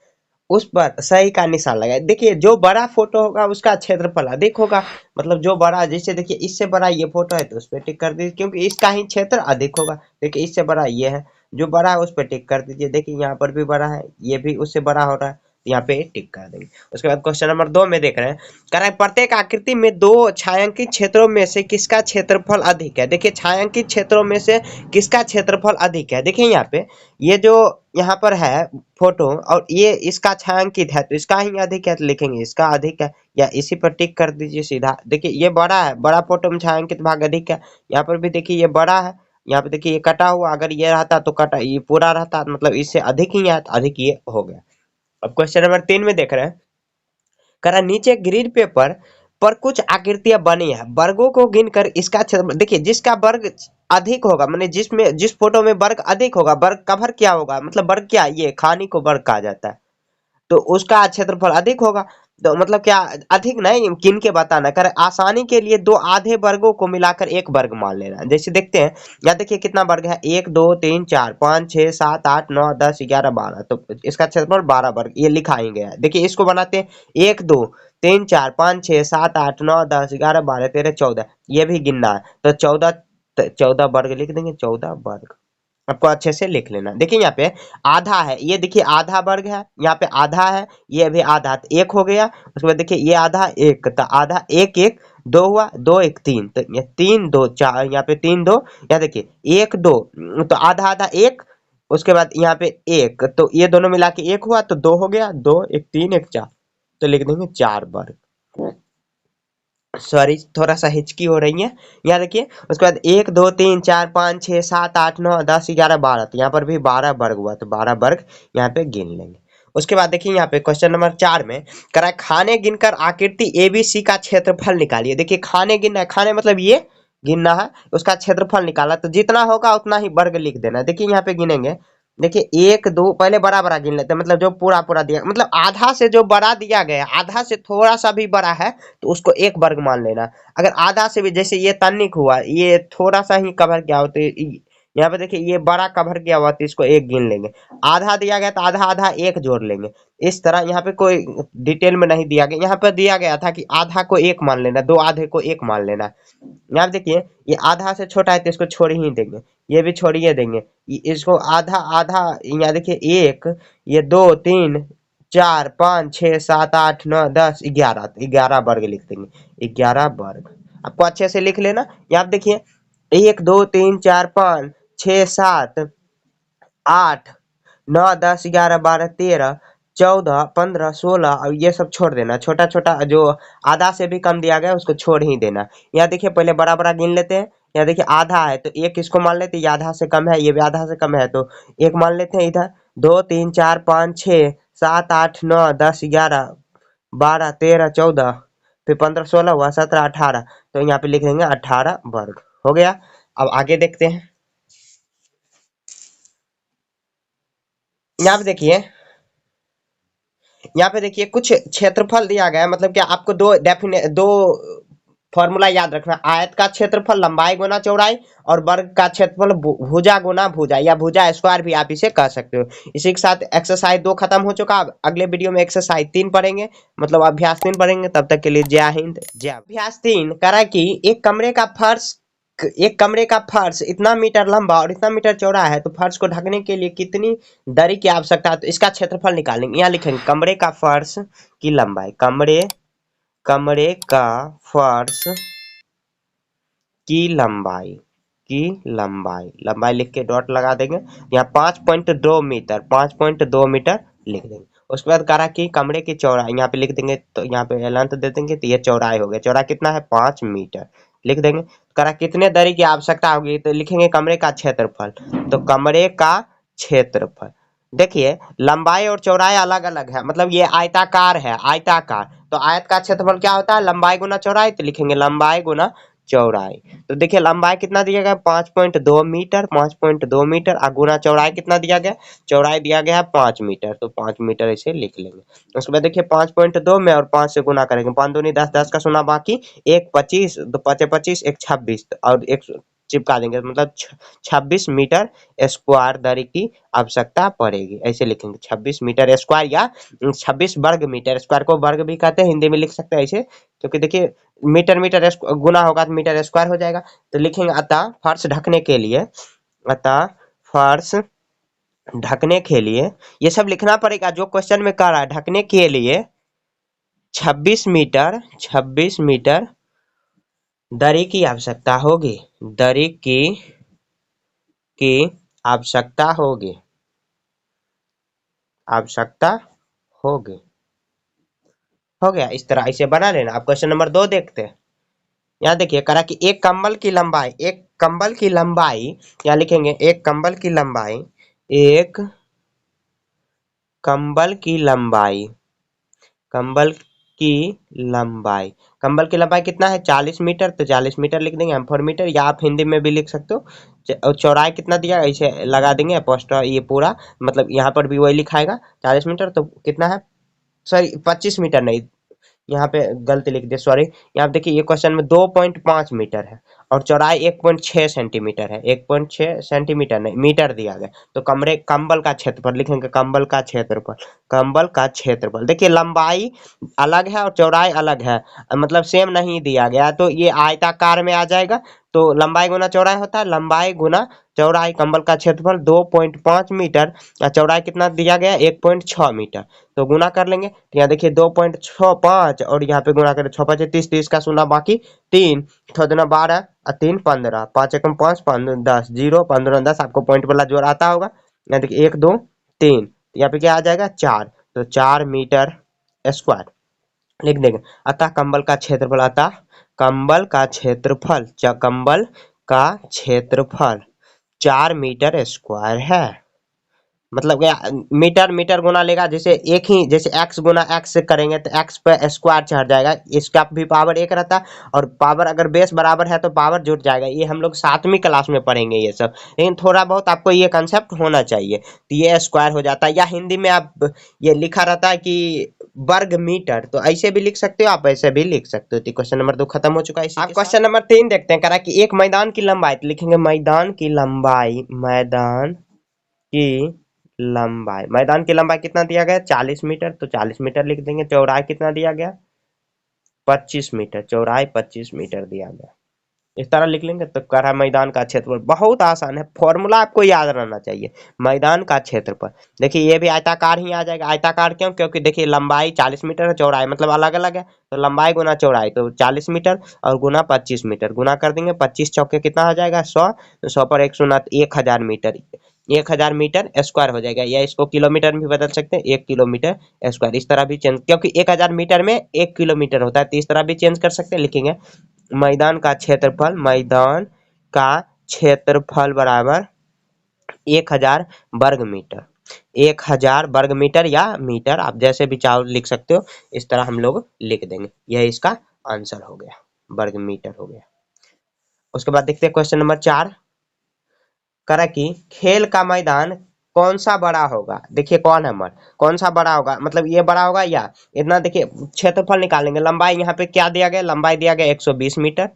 Speaker 1: उस पर सही का निशान लगाए। देखिए जो बड़ा फोटो होगा उसका क्षेत्रफल अधिक होगा, मतलब जो बड़ा, जैसे देखिए इससे बड़ा ये फोटो है तो उस पर टिक कर दीजिए क्योंकि इसका ही क्षेत्र अधिक होगा। देखिए इससे बड़ा ये है, जो बड़ा है उस पर टिक कर दीजिए। देखिए यहाँ पर भी बड़ा है, ये भी उससे बड़ा हो रहा है, यहाँ पे टिक कर देंगे। उसके बाद क्वेश्चन नंबर 2 में देख रहे हैं, कह रहा है प्रत्येक आकृति में 2 छायांकित क्षेत्रों में से किसका क्षेत्रफल अधिक है। देखिए छायांकित क्षेत्रों में से किसका क्षेत्रफल अधिक है, देखिए यहाँ पे ये जो यहाँ पर है फोटो और ये इसका छायांकित है तो इसका ही अधिक है, तो लिखेंगे इसका अधिक है, या इसी पर टिक कर दीजिए सीधा। देखिए ये बड़ा है, बड़ा फोटो में छायांकित भाग अधिक है। यहाँ पर भी देखिए ये बड़ा है, यहाँ पे देखिए ये कटा हुआ, अगर ये रहता तो कटा, ये पूरा रहता मतलब इससे अधिक ही है, तो अधिक ये हो गया। अब क्वेश्चन नंबर 3 में देख रहे हैं, कह रहा नीचे ग्रीन पेपर पर कुछ आकृतियां बनी है, वर्गों को गिनकर इसका क्षेत्र, देखिए जिसका वर्ग अधिक होगा, माने जिस फोटो में वर्ग अधिक होगा, वर्ग का वर्ग क्या होगा, मतलब वर्ग क्या, ये खानी को वर्ग कहा जाता है, तो उसका क्षेत्रफल अधिक होगा। तो मतलब क्या अधिक नहीं, गिन के बताना। कर आसानी के लिए 2 आधे वर्गों को मिलाकर एक वर्ग मान लेना। जैसे देखते हैं, यहाँ देखिए कितना वर्ग है, 1 2 3 4 5 6 7 8 9 10 11 12, तो इसका क्षेत्रफल 12 वर्ग, ये लिखा ही गया है। देखिए इसको बनाते हैं, 1 2 3 4 5 6 7 8 9 10 11 12 13 14, ये भी गिनना है, तो 14 वर्ग लिख देंगे, 14 वर्ग आपको अच्छे से लिख लेना। देखिए यहाँ पे आधा है, ये देखिए आधा वर्ग है, यहाँ पे आधा है, ये भी आधा, तो 1 हो गया। उसके बाद देखिए ये आधा 1, तो आधा 1 1 2 हुआ, 2 1 3, तो ये 3 2 4, यहाँ पे 3 2, यहाँ देखिए 1 2, तो आधा आधा 1, उसके बाद यहाँ पे 1, तो ये दोनों मिला के 1 हुआ, तो 2 हो गया, 2 1 3 1 4, तो लिख देंगे 4 वर्ग। सॉरी थोड़ा सा हिचकी हो रही है। यहाँ देखिए उसके बाद 1 2 3 4 5 6 7 8 9 10 11 12, तो यहाँ पर भी 12 वर्ग हुआ, तो 12 वर्ग यहाँ पे गिन लेंगे। उसके बाद देखिए यहाँ पे क्वेश्चन नंबर 4 में कह रहा है खाने गिनकर आकृति ABC का क्षेत्रफल निकालिए। देखिए खाने गिनना है, खाने मतलब ये गिनना है, उसका क्षेत्रफल निकाला, तो जितना होगा उतना ही वर्ग लिख देना है। देखिए यहाँ पे गिनेंगे, देखिए 1 2 पहले बड़ा बड़ा गिन लेते हैं, मतलब जो पूरा पूरा दिया, मतलब आधा से जो बड़ा दिया गया है, आधा से थोड़ा सा भी बड़ा है तो उसको एक वर्ग मान लेना। अगर आधा से भी, जैसे ये तनिक हुआ, ये थोड़ा सा ही कवर किया हो, तो यहाँ पे देखिए ये बड़ा कवर किया हुआ, तो इसको एक गिन लेंगे। आधा दिया गया तो आधा आधा एक जोड़ लेंगे। इस तरह यहाँ पे कोई डिटेल में नहीं दिया गया, यहाँ पे दिया गया था कि आधा को एक मान लेना, दो आधे को एक मान लेना। यहाँ पे देखिए ये आधा से छोटा है तो इसको छोड़ ही देंगे, ये भी छोड़िए देंगे, इसको आधा आधा, यहाँ देखिए 1, ये 2 3 4 5 6 7 8 9 10 11, 11 वर्ग लिख देंगे, 11 वर्ग। आपको अच्छे से लिख लेना। यहाँ पे देखिए 1 2 3 4 5 6 7 8 9 10 11 12 13 14 15 16, और ये सब छोड़ देना, छोटा छोटा जो आधा से भी कम दिया गया उसको छोड़ ही देना। यहाँ देखिए पहले बड़ा बड़ा गिन लेते हैं। यहाँ देखिए आधा है तो एक इसको मान लेते हैं, ये आधा से कम है, ये भी आधा से कम है, तो एक मान लेते हैं इधर। 2 3 4 5 6 7 8 9 10 11 12 13 14, फिर 15 16 हुआ, 17 18, तो यहाँ पे लिख देंगे 18 वर्ग। हो गया। अब आगे देखते हैं। यहाँ पे देखिए, यहाँ पे देखिए कुछ क्षेत्रफल दिया गया है, मतलब क्या आपको दो फॉर्मूला याद रखना, आयत का क्षेत्रफल लंबाई गुना चौड़ाई, और वर्ग का क्षेत्रफल भुजा गुना भुजा, या भुजा स्क्वायर भी आप इसे कह सकते हो। इसी के साथ एक्सरसाइज 2 खत्म हो चुका। अब अगले वीडियो में एक्सरसाइज 3 पढ़ेंगे, मतलब अभ्यास 3 पढ़ेंगे। तब तक के लिए जय हिंद जय। अभ्यास 3 करा कि एक कमरे का फर्श इतना मीटर लंबा और इतना मीटर चौड़ा है, तो फर्श को ढकने के लिए कितनी दरी की आवश्यकता है, तो इसका क्षेत्रफल निकालेंगे। यहाँ लिखेंगे कमरे का फर्श की लंबाई, कमरे का फर्श की लंबाई लिख के डॉट लगा देंगे। यहाँ 5.2 मीटर, 5.2 मीटर लिख देंगे। उसके बाद कहा कि कमरे की चौड़ाई यहाँ पे लिख देंगे, तो यहाँ पे लेंथ दे देंगे, तो ये चौड़ाई हो गया। चौड़ाई कितना है, 5 मीटर लिख देंगे। करा कितने दरी की आवश्यकता होगी, तो लिखेंगे कमरे का क्षेत्रफल, तो कमरे का क्षेत्रफल। देखिए लंबाई और चौड़ाई अलग अलग है, मतलब ये आयताकार है, आयताकार, तो आयत का क्षेत्रफल क्या होता है, लंबाई गुना चौड़ाई, तो लिखेंगे लंबाई गुना चौड़ाई। तो देखिए लंबाई कितना दिया गया, 5.2 मीटर, 5.2 मीटर, और गुना चौड़ाई कितना दिया गया, चौड़ाई दिया गया है 5 मीटर, तो 5 मीटर ऐसे लिख लेंगे। उसके बाद देखिए 5.2 में और 5 से गुना करेंगे, 5 दूनी 10, 10 का सुना बाकी, 1 25, 2 5 25, 1 26, और 1 चिपका देंगे, मतलब 26 मीटर स्क्वायर दरी की आवश्यकता पड़ेगी। ऐसे लिखेंगे 26 मीटर स्क्वायर, या 26 वर्ग मीटर, स्क्वायर को वर्ग भी कहते हैं, हिंदी में लिख सकते हैं ऐसे, क्योंकि देखिए मीटर मीटर गुना होगा तो मीटर स्क्वायर हो जाएगा। तो लिखेंगे अतः फर्श ढकने के लिए, अतः फर्श ढकने के लिए, ये सब लिखना पड़ेगा जो क्वेश्चन में कह रहा है, ढकने के लिए 26 मीटर दरी की आवश्यकता होगी, दरी की आवश्यकता होगी, हो गया। इस तरह इसे बना लेना। अब क्वेश्चन नंबर 2 देखते हैं। यहाँ देखिए करा कि एक कंबल की लंबाई, यहाँ लिखेंगे एक कंबल की लंबाई, कंबल की लंबाई कितना है, 40 मीटर, तो 40 मीटर लिख देंगे, M4 मीटर, या आप हिंदी में भी लिख सकते हो। चौड़ाई कितना दिया इसे लगा देंगे पोस्ट, ये पूरा मतलब यहाँ पर भी वही लिखाएगा 40 मीटर, तो कितना है, सॉरी 25 मीटर नहीं, यहाँ पे गलती लिख दिया, सॉरी। यहाँ पे देखिए ये क्वेश्चन में 2.5 मीटर है, और चौड़ाई 1.6 सेंटीमीटर है, 1.6 सेंटीमीटर नहीं मीटर दिया गया। तो कंबल का क्षेत्रफल लिखेंगे, कंबल का क्षेत्रफल। देखिए लंबाई अलग है और चौड़ाई अलग है, मतलब सेम नहीं दिया गया, तो ये आयताकार में आ जाएगा। तो लंबाई गुना चौड़ाई होता है, लंबाई गुना चौड़ाई, कंबल का क्षेत्रफल 2.5 मीटर, चौड़ाई कितना दिया गया 1.6 मीटर, तो गुना कर लेंगे। तो यहाँ देखिए 2.65, और यहाँ पे गुना करें 6 5 30, 30 का सुना बाकी 3, 6 दूना 12, 3 15, 5 एकम 5, 5 10, 0 15 10, आपको पॉइंट वाला जोड़ आता होगा। यहाँ देखिए 1 2 3, यहाँ पे क्या आ जाएगा 4, तो 4 मीटर स्क्वायर लिख देंगे। अतः कंबल का क्षेत्रफल, कंबल का क्षेत्रफल 4 मीटर स्क्वायर है, मतलब मीटर मीटर गुना लेगा, जैसे एक ही, जैसे x गुना x से करेंगे तो x पे स्क्वायर चढ़ जाएगा, इसका भी पावर एक रहता है, और पावर अगर बेस बराबर है तो पावर जुट जाएगा। ये हम लोग 7वीं क्लास में पढ़ेंगे ये सब, लेकिन थोड़ा बहुत आपको ये कंसेप्ट होना चाहिए। तो ये स्क्वायर हो जाता है, या हिंदी में आप ये लिखा रहता है कि वर्ग मीटर, तो ऐसे भी लिख सकते हो, आप ऐसे भी लिख सकते हो। तो क्वेश्चन नंबर 2 खत्म हो चुका है। आप क्वेश्चन नंबर 3 देखते हैं, करा कि एक मैदान की लंबाई, तो लिखेंगे मैदान की लंबाई, मैदान की लंबाई, मैदान की लंबाई कितना दिया गया 40 मीटर, तो 40 मीटर लिख देंगे। चौड़ाई कितना दिया गया 25 मीटर, चौड़ाई 25 मीटर दिया गया, इस तरह लिख लेंगे। तो कह रहा मैदान का क्षेत्रफल, बहुत आसान है, फॉर्मूला आपको याद रहना चाहिए। मैदान का क्षेत्रफल, देखिए ये भी आयताकार ही आ जाएगा। आयताकार क्यों, क्योंकि देखिए लंबाई 40 मीटर है, चौड़ाई मतलब अलग अलग है, तो लंबाई गुना चौड़ाई, तो 40 मीटर और गुना 25 मीटर, गुना कर देंगे 25 चौके कितना हो जाएगा 100, तो 100 पर 1 शून्य 1000 मीटर, 1000 मीटर स्क्वायर हो जाएगा, या इसको किलोमीटर में भी बदल सकते हैं, 1 किलोमीटर स्क्वायर, इस तरह भी चेंज, क्योंकि 1000 मीटर में 1 किलोमीटर होता है, तो इस तरह भी चेंज कर सकते हैं। लिखेंगे मैदान का क्षेत्रफल, मैदान का क्षेत्रफल बराबर 1000 वर्ग मीटर, 1000 वर्ग मीटर या मीटर, आप जैसे भी चाहो लिख सकते हो, इस तरह हम लोग लिख देंगे। यह इसका आंसर हो गया, वर्ग मीटर हो गया। उसके बाद देखते हैं क्वेश्चन नंबर 4, करा कि खेल का मैदान कौन सा बड़ा होगा। देखिए कौन है मर, कौन सा बड़ा होगा, मतलब ये बड़ा होगा या इतना। देखिए क्षेत्रफल निकालेंगे, लंबाई यहाँ पे क्या दिया गया, लंबाई दिया गया 120 मीटर,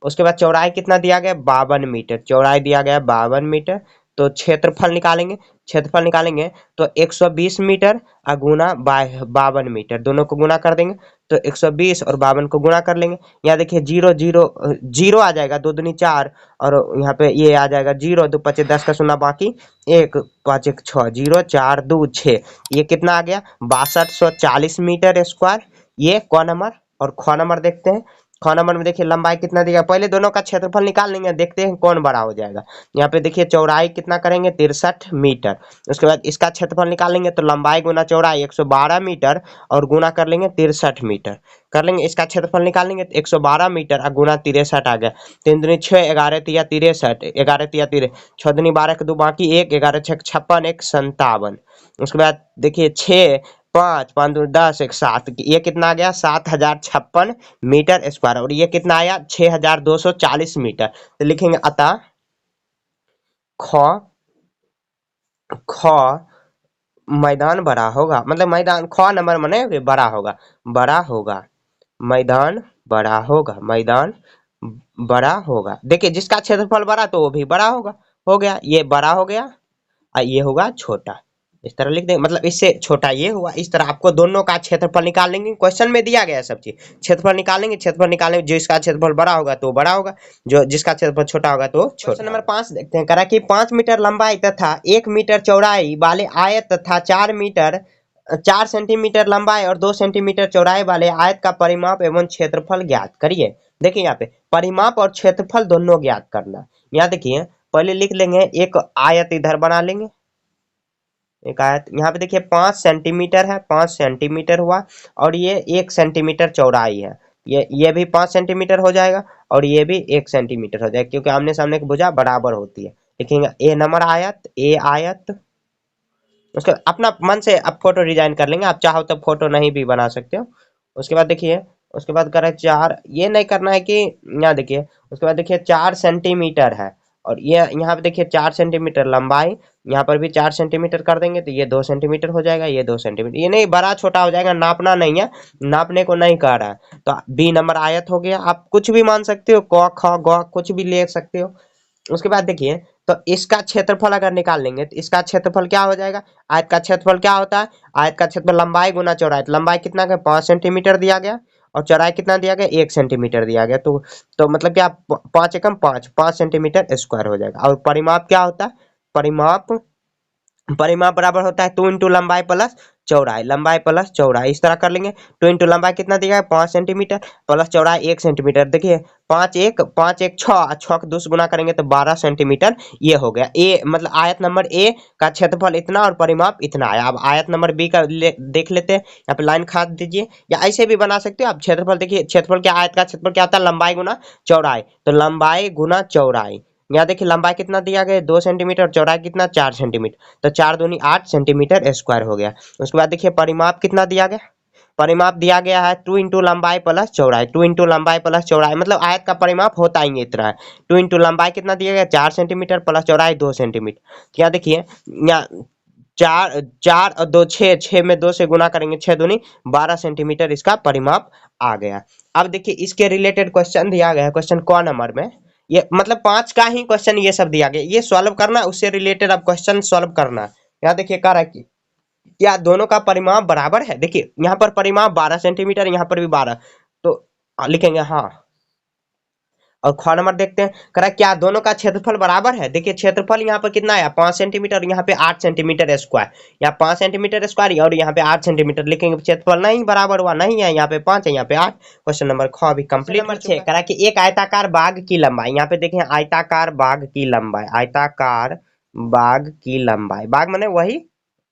Speaker 1: उसके बाद चौड़ाई कितना दिया गया 52 मीटर, चौड़ाई दिया गया 52 मीटर। तो क्षेत्रफल निकालेंगे, क्षेत्रफल निकालेंगे तो 120 मीटर और गुना 52 मीटर, दोनों को गुना कर देंगे, तो 120 और 52 को गुना कर लेंगे। यहाँ देखिए जीरो जीरो जीरो आ जाएगा, 2 दूनी 4, और यहाँ पे ये आ जाएगा 0, 2 5 10 का शून्य बाकी 1, 5 1 6, 0 4 2 6, ये कितना आ गया 6240 मीटर स्क्वायर। ये क नंबर। और ख नंबर देखते हैं, ख नंबर में देखिए लंबाई कितना दिया, पहले दोनों का क्षेत्रफल निकाल लेंगे, देखते हैं कौन बड़ा हो जाएगा। यहाँ पे देखिए चौड़ाई कितना करेंगे 63 मीटर, उसके बाद इसका क्षेत्रफल निकालेंगे तो लंबाई गुना चौड़ाई 112 मीटर और गुना कर लेंगे 63 मीटर, कर लेंगे इसका क्षेत्रफल निकालेंगे तो 112 मीटर और गुना 63 आ गया, 3 दूनी 6, 11 तिया 63, 11 तिया 3, 6 दूनी 12 के 2 बाकी 1, 11 6 56, 1 57। उसके बाद देखिए 6 5 5 2 10 1 7, ये कितना आ गया 7056 मीटर स्क्वायर, और ये कितना आया 6240 मीटर। तो लिखेंगे अतः ख ख मैदान बड़ा होगा, मतलब मैदान ख नंबर माने बड़ा होगा, बड़ा होगा, मैदान बड़ा होगा, मैदान बड़ा होगा। देखिए जिसका क्षेत्रफल बड़ा तो वो भी बड़ा होगा, हो गया, ये बड़ा हो गया और ये होगा छोटा, इस तरह लिख देंगे, मतलब इससे छोटा ये हुआ। इस तरह आपको दोनों का क्षेत्रफल निकाल लेंगे, क्वेश्चन में दिया गया है सब चीज, क्षेत्रफल निकालेंगे, क्षेत्रफल निकालेंगे, जो इसका क्षेत्रफल बड़ा होगा तो बड़ा होगा, जो जिसका क्षेत्रफल छोटा होगा तो छोटा। क्वेश्चन नंबर 5 देखते हैं, करा कि 5 मीटर लंबाई तथा 1 मीटर चौड़ाई वाले आयत तथा 4 सेंटीमीटर लंबाई और 2 सेंटीमीटर चौड़ाई वाले आयत का परिमाप एवं क्षेत्रफल ज्ञात करिए। देखिए यहाँ पे परिमाप और क्षेत्रफल दोनों ज्ञात करना। यहाँ देखिए पहले लिख लेंगे, एक आयत इधर बना लेंगे, एक आयत, यहाँ पे देखिए 5 सेंटीमीटर है, 5 सेंटीमीटर हुआ, और ये 1 सेंटीमीटर चौड़ाई है, ये भी 5 सेंटीमीटर हो जाएगा, और ये भी 1 सेंटीमीटर हो जाएगा, क्योंकि आमने सामने की भुजा बराबर होती है। लिखेंगे ए नंबर आयत, ए आयत, उसके अपना मन से आप फोटो डिजाइन कर लेंगे, आप चाहो तो फोटो नहीं भी बना सकते हो। उसके बाद देखिए, उसके बाद करें 4, ये नहीं करना है कि यहाँ देखिए, उसके बाद देखिए 4 सेंटीमीटर है, और ये यहाँ पे देखिए 4 सेंटीमीटर लंबाई, यहाँ पर भी 4 सेंटीमीटर कर देंगे तो ये 2 सेंटीमीटर हो जाएगा, ये 2 सेंटीमीटर, ये नहीं बड़ा छोटा हो जाएगा, नापना नहीं है, नापने को नहीं कह रहा है। तो बी नंबर आयत हो गया, आप कुछ भी मान सकते हो, क ख ग कुछ भी ले सकते हो। उसके बाद देखिए, तो इसका क्षेत्रफल अगर निकाल लेंगे तो इसका क्षेत्रफल क्या हो जाएगा, आयत का क्षेत्रफल क्या होता है, आयत का क्षेत्रफल लंबाई गुना चौड़ाई, तो लंबाई कितना का 5 सेंटीमीटर दिया गया, और चौड़ाई कितना दिया गया 1 सेंटीमीटर दिया गया, तो मतलब क्या 5 एकम 5 सेंटीमीटर स्क्वायर हो जाएगा। और परिमाप क्या होता है, परिमाप परिमाप बराबर होता है 2 इंटू लंबाई प्लस चौड़ाई, लंबाई प्लस चौड़ाई, इस तरह कर लेंगे। 2 इंटू लंबाई कितना दिया है 5 सेंटीमीटर प्लस चौड़ाई 1 सेंटीमीटर, देखिए 5 1 6, 6 का 2 से गुना करेंगे तो 12 सेंटीमीटर, ये हो गया ए, मतलब आयत नंबर ए का क्षेत्रफल इतना और परिमाप इतना आया। अब आयत नंबर बी का देख लेते हैं, यहाँ पे लाइन खा दीजिए, या ऐसे भी बना सकते हो आप। क्षेत्रफल देखिए, क्षेत्रफल क्या, आयत का क्षेत्रफल क्या होता है लंबाई गुना चौड़ाई, तो लंबाई गुना चौड़ाई, यहाँ देखिए लंबाई कितना दिया गया 2 सेंटीमीटर, चौड़ाई कितना 4 सेंटीमीटर, तो 4 दूनी 8 सेंटीमीटर स्क्वायर हो गया। उसके बाद देखिए परिमाप कितना दिया गया, परिमाप दिया गया है 2 इंटू लंबाई प्लस चौड़ाई, 2 इंटू लंबाई प्लस चौड़ाई, मतलब आयत का परिमाप होता ही इतना है। 2 इंटू लंबाई कितना दिया गया 4 सेंटीमीटर प्लस चौड़ाई 2 सेंटीमीटर। तो यहाँ देखिए यहाँ 4 4 और 2 6, 6 में 2 से गुना करेंगे 6 दूनी 12 सेंटीमीटर इसका परिमाप आ गया। अब देखिए इसके रिलेटेड क्वेश्चन दिया गया है, क्वेश्चन क नंबर में, ये मतलब 5 का ही क्वेश्चन ये सब दिया गया, ये सॉल्व करना, उससे रिलेटेड अब क्वेश्चन सॉल्व करना। यहाँ देखिए कह रहा है कि क्या दोनों का परिमाप बराबर है। देखिए यहाँ पर परिमाप 12 सेंटीमीटर, यहाँ पर भी 12, तो लिखेंगे हाँ। और ख नंबर देखते हैं, कह रहा है क्या दोनों का क्षेत्रफल बराबर है। देखिए क्षेत्रफल यहाँ पर कितना है 5 सेंटीमीटर, यहाँ पे 8 सेंटीमीटर स्क्वायर, यहाँ 5 सेंटीमीटर स्क्वायर और यहाँ पे 8 सेंटीमीटर, लिखेंगे क्षेत्रफल नहीं बराबर हुआ, नहीं है, यहाँ पे 5 है यहाँ पे 8। क्वेश्चन नंबर ख भी कंप्लीट। नंबर 6 कह रहा है कि एक आयताकार बाग की लंबाई, यहाँ पे देखें आयताकार बाग की लंबाई, आयताकार बाग की लंबाई, बाग माने वही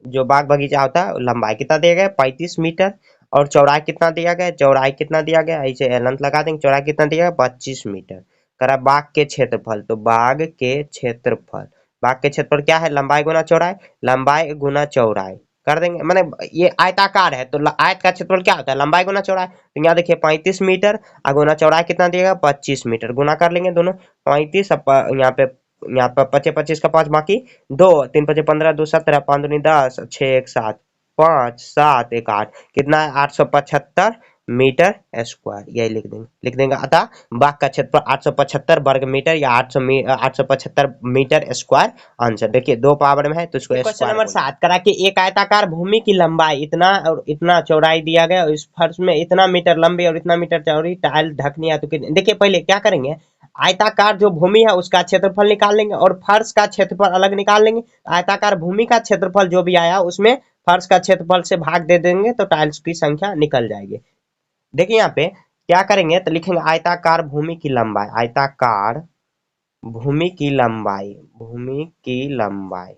Speaker 1: जो बाग बगीचा होता है, लंबाई कितना दिया गया 35 मीटर, और चौड़ाई कितना दिया गया, चौड़ाई कितना दिया गया, ऐसे एलंत लगा देंगे, चौड़ाई कितना दिया गया 25 मीटर। करा बाग के क्षेत्रफल, तो बाग के क्षेत्रफल, बाग के क्षेत्रफल क्या है लंबाई गुना चौड़ाई, लंबाई गुना चौड़ाई कर देंगे, माने ये आयताकार है तो आयत का क्षेत्रफल क्या होता है लंबाई गुना चौड़ाई। तो यहाँ देखिए 35 मीटर और गुना चौड़ाई कितना दिएगा 25 मीटर, गुना कर लेंगे दोनों 35, यहाँ पे 25 25 का 5 बाकी 2 3 5 15 2 17 5 दूनी 10 6 1 7 5 7 1 8, कितना है 875 मीटर स्क्वायर, यही लिख देंगे अतः बाग का क्षेत्रफल 875 वर्ग मीटर या 875 मीटर स्क्वायर आंसर। देखिए 2 पावर में है तो इसको क्वेश्चन नंबर 7 करा कि एक आयताकार भूमि की लंबाई इतना और इतना चौड़ाई दिया गया, इस फर्श में इतना मीटर लंबी और इतना मीटर चौड़ी टाइल ढकनी है, तो देखिए पहले क्या करेंगे आयताकार जो भूमि है उसका क्षेत्रफल निकाल लेंगे और फर्श का क्षेत्रफल अलग निकाल लेंगे। आयताकार भूमि का क्षेत्रफल जो भी आया उसमें फर्श का क्षेत्रफल से भाग दे देंगे तो टाइल्स की संख्या निकल जाएगी। देखिए यहाँ पे क्या करेंगे तो लिखेंगे आयताकार भूमि की लंबाई, आयताकार भूमि की लंबाई, भूमि की लंबाई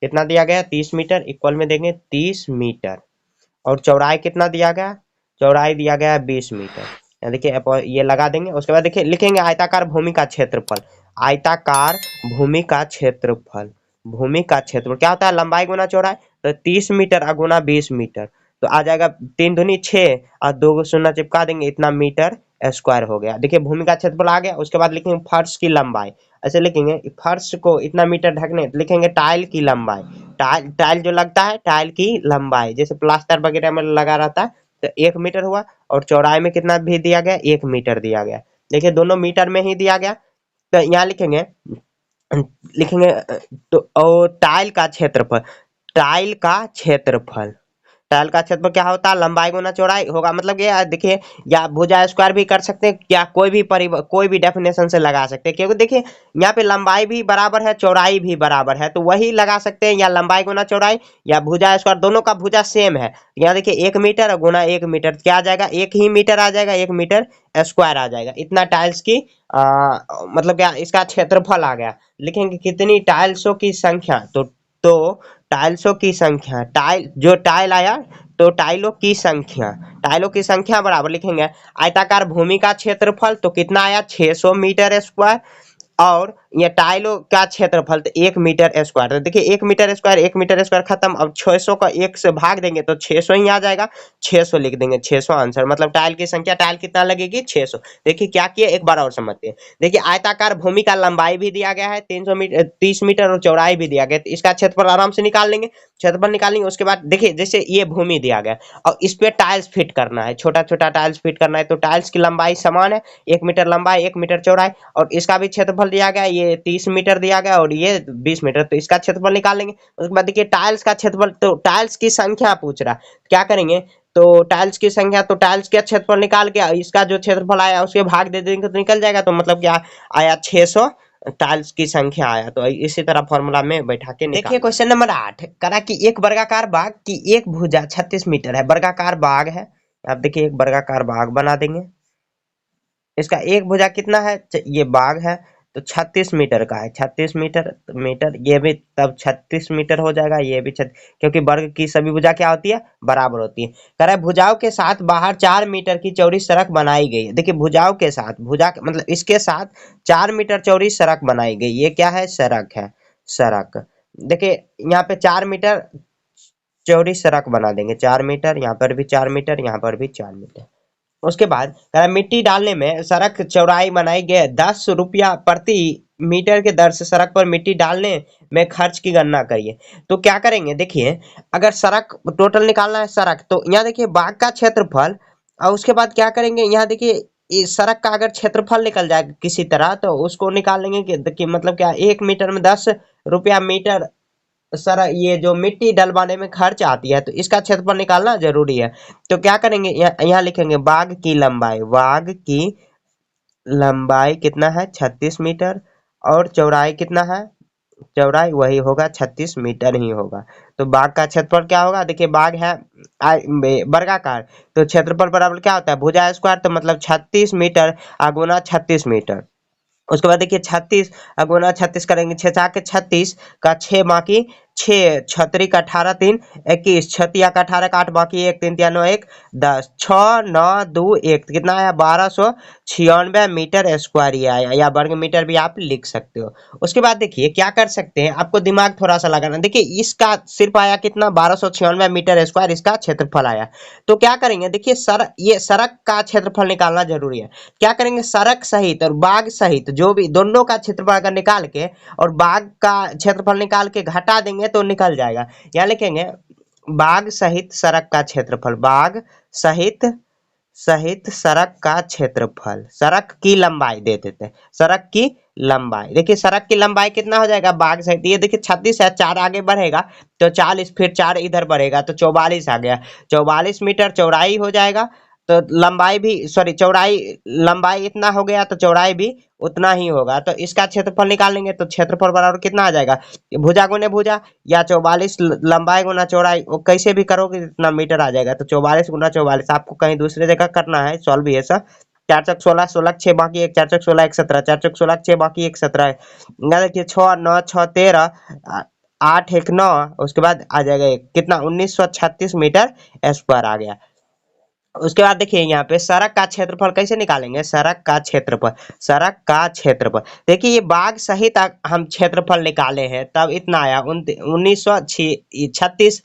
Speaker 1: कितना दिया गया 30 मीटर, इक्वल में देंगे 30 मीटर, और चौड़ाई कितना दिया गया, चौड़ाई दिया गया 20 मीटर। देखिए ये लगा देंगे। उसके बाद देखिए लिखेंगे आयताकार भूमि का क्षेत्रफल, आयताकार भूमि का क्षेत्रफल, भूमि का क्षेत्रफल क्या होता है लंबाई गुना चौड़ाई, तो 30 मीटर गुना 20 मीटर, तो आ जाएगा 3 दूनी 6 और 2 शून्य चिपका देंगे, इतना मीटर स्क्वायर हो गया। देखिए भूमि का क्षेत्रफल आ गया। उसके बाद लिखेंगे फर्श की लंबाई, ऐसे लिखेंगे फर्श को इतना मीटर ढकने, लिखेंगे टाइल की लंबाई, टाइल टाइल जो लगता है टाइल की लंबाई, जैसे प्लास्टर वगैरह में लगा रहता है तो 1 मीटर हुआ, और चौड़ाई में कितना भी दिया गया 1 मीटर दिया गया। देखिए दोनों मीटर में ही दिया गया, तो यहाँ लिखेंगे लिखेंगे तो टाइल का क्षेत्रफल, टाइल का क्षेत्रफल, टाइल का क्षेत्रफल क्या होता है लंबाई गुना चौड़ाई होगा, मतलब ये देखिए या भुजा स्क्वायर भी कर सकते हैं, क्या कोई भी डेफिनेशन से लगा सकते हैं, क्योंकि देखिए यहाँ पे लंबाई भी बराबर है चौड़ाई भी बराबर है, तो वही लगा सकते हैं, या लंबाई गुना चौड़ाई या भुजा स्क्वायर, दोनों का भुजा सेम है। यहाँ देखिए 1 मीटर गुना 1 मीटर क्या आ जाएगा, 1 ही मीटर आ जाएगा, 1 मीटर स्क्वायर आ जाएगा, इतना टाइल्स की मतलब क्या इसका क्षेत्रफल आ गया। लिखेंगे कितनी टाइल्सों की संख्या, तो टाइल्सों की संख्या, टाइल जो टाइल आया तो टाइलों की संख्या बराबर लिखेंगे आयताकार भूमि का क्षेत्रफल, तो कितना आया 600 मीटर स्क्वायर, और ये टाइलों का क्षेत्रफल तो 1 मीटर स्क्वायर, तो देखिए 1 मीटर स्क्वायर 1 मीटर स्क्वायर खत्म, अब 600 का 1 से भाग देंगे तो 600 ही आ जाएगा, 600 लिख देंगे, 600 आंसर, मतलब टाइल की संख्या, टाइल कितना लगेगी 600। देखिए क्या किया एक बार और समझते हैं। देखिए आयताकार भूमि का लंबाई भी दिया गया है 300 मीटर 30 मीटर और चौड़ाई भी दिया गया, तो इसका क्षेत्रफल आराम से निकाल लेंगे, क्षेत्रफल निकालेंगे। उसके बाद देखिए जैसे ये भूमि दिया गया और इस पे टाइल्स फिट करना है, छोटा छोटा टाइल्स फिट करना है, तो टाइल्स की लंबाई समान है 1 मीटर लंबाई 1 मीटर चौड़ाई, और इसका भी क्षेत्रफल दिया गया, ये 30 मीटर दिया गया और ये 20 मीटर, तो इसका क्षेत्रफल निकाल लेंगे। उसके बाद देखिए टाइल्स का क्षेत्रफल, तो टाइल्स की संख्या पूछ रहा, क्या करेंगे तो टाइल्स की संख्या, तो टाइल्स का क्षेत्रफल निकाल के इसका जो क्षेत्रफल आया उसके भाग दे देंगे तो निकल जाएगा, तो मतलब क्या आया 600 टाइल्स की संख्या आया। तो इसी तरह फॉर्मूला में बैठा के देखिए क्वेश्चन नंबर 8 करा कि एक वर्गाकार बाग की एक भुजा 36 मीटर है, वर्गाकार बाग है, आप देखिए एक वर्गाकार बाग बना देंगे, इसका एक भुजा कितना है ये बाग है, तो 36 मीटर का है, 36 मीटर मीटर, ये भी तब 36 मीटर हो जाएगा, ये भी क्योंकि वर्ग की सभी भुजा क्या होती है, बराबर होती है। कह रहा है भुजाओं के साथ बाहर 4 मीटर की चौड़ी सड़क बनाई गई है। देखिए भुजाओं के साथ, मतलब इसके साथ 4 मीटर चौड़ी सड़क बनाई गई, ये क्या है, सड़क है, सड़क। देखिए यहाँ पे 4 मीटर चौड़ी सड़क बना देंगे, 4 मीटर, यहाँ पर भी 4 मीटर, यहाँ पर भी 4 मीटर। उसके बाद मिट्टी डालने में सड़क चौड़ाई बनाई गई, 10 रुपया प्रति मीटर के दर से सड़क पर मिट्टी डालने में खर्च की गणना करिए। तो क्या करेंगे, देखिए अगर सड़क टोटल निकालना है सड़क, तो यहाँ देखिए बाग का क्षेत्रफल, और उसके बाद क्या करेंगे, यहाँ देखिए इस सड़क का अगर क्षेत्रफल निकल जाए किसी तरह, तो उसको निकाल लेंगे कि मतलब क्या 1 मीटर में 10 रुपया मीटर सर ये जो मिट्टी डलवाने में खर्च आती है, तो इसका क्षेत्रफल निकालना जरूरी है। तो क्या करेंगे, यहाँ लिखेंगे बाग की लंबाई, बाग की लंबाई कितना है, 36 मीटर, और चौड़ाई कितना है, चौड़ाई वही होगा 36 मीटर ही होगा। तो बाग का क्षेत्रफल क्या होगा, देखिए बाग है वर्गाकार, तो क्षेत्रफल बराबर क्या होता है, भुजा स्क्वायर, तो मतलब 36 मीटर गुना 36 मीटर। उसके बाद देखिए 36 गुना 36 करेंगे, 6 चार के 36 का 6 बाकी 6, छतरी का 18 3 21, छतिया का 18 का 8 बाकी 1, 3 9 1 10, 6 9 2 1, कितना आया, 1296 मीटर स्क्वायर ये आया, या वर्ग मीटर भी आप लिख सकते हो। उसके बाद देखिए क्या कर सकते हैं, आपको दिमाग थोड़ा सा लगाना, देखिए इसका सिर्फ आया कितना, 1296 मीटर स्क्वायर इसका क्षेत्रफल आया। तो क्या करेंगे, देखिए ये सड़क का क्षेत्रफल निकालना जरूरी है। क्या करेंगे, सड़क सहित और बाग सहित जो भी दोनों का क्षेत्रफल अगर निकाल के और बाग का क्षेत्रफल निकाल के घटा देंगे तो निकल जाएगा। यहाँ लिखेंगे बाग सहित सड़क का क्षेत्रफल, बाग सहित सहित सड़क का क्षेत्रफल, सड़क की लंबाई दे देते हैं, सड़क की लंबाई। देखिए सड़क की लंबाई कितना हो जाएगा, बाग सहित ये देखिए 36 है, 4 आगे बढ़ेगा तो 40, फिर 4 इधर बढ़ेगा तो 44 आ गया, 44 मीटर चौड़ाई हो जाएगा। तो लंबाई भी सॉरी चौड़ाई, लंबाई इतना हो गया तो चौड़ाई भी उतना ही होगा। तो इसका क्षेत्रफल निकाल लेंगे, तो क्षेत्रफल बराबर कितना आ जाएगा, भुजा गुने भुजा या 44 लंबाई गुना चौड़ाई, वो कैसे भी करोगे इतना मीटर आ जाएगा। तो 44 गुना 44, आपको कहीं दूसरी जगह करना है सॉल्व ये सब। 4 चौक 16, 16 6 बाकी 1, 4 चौक 16 1 17, 4 चौक 16 6 बाकी 1 17 है। यहाँ देखिए 6 9 6 13 8 1 9, उसके बाद आ जाएगा कितना, 1936 मीटर स्क्वायर आ गया। उसके बाद देखिए यहाँ पे सड़क का क्षेत्रफल कैसे निकालेंगे, सड़क का क्षेत्रफल, सड़क का क्षेत्रफल, देखिए ये बाग सहित हम क्षेत्रफल निकाले हैं तब इतना आया 1936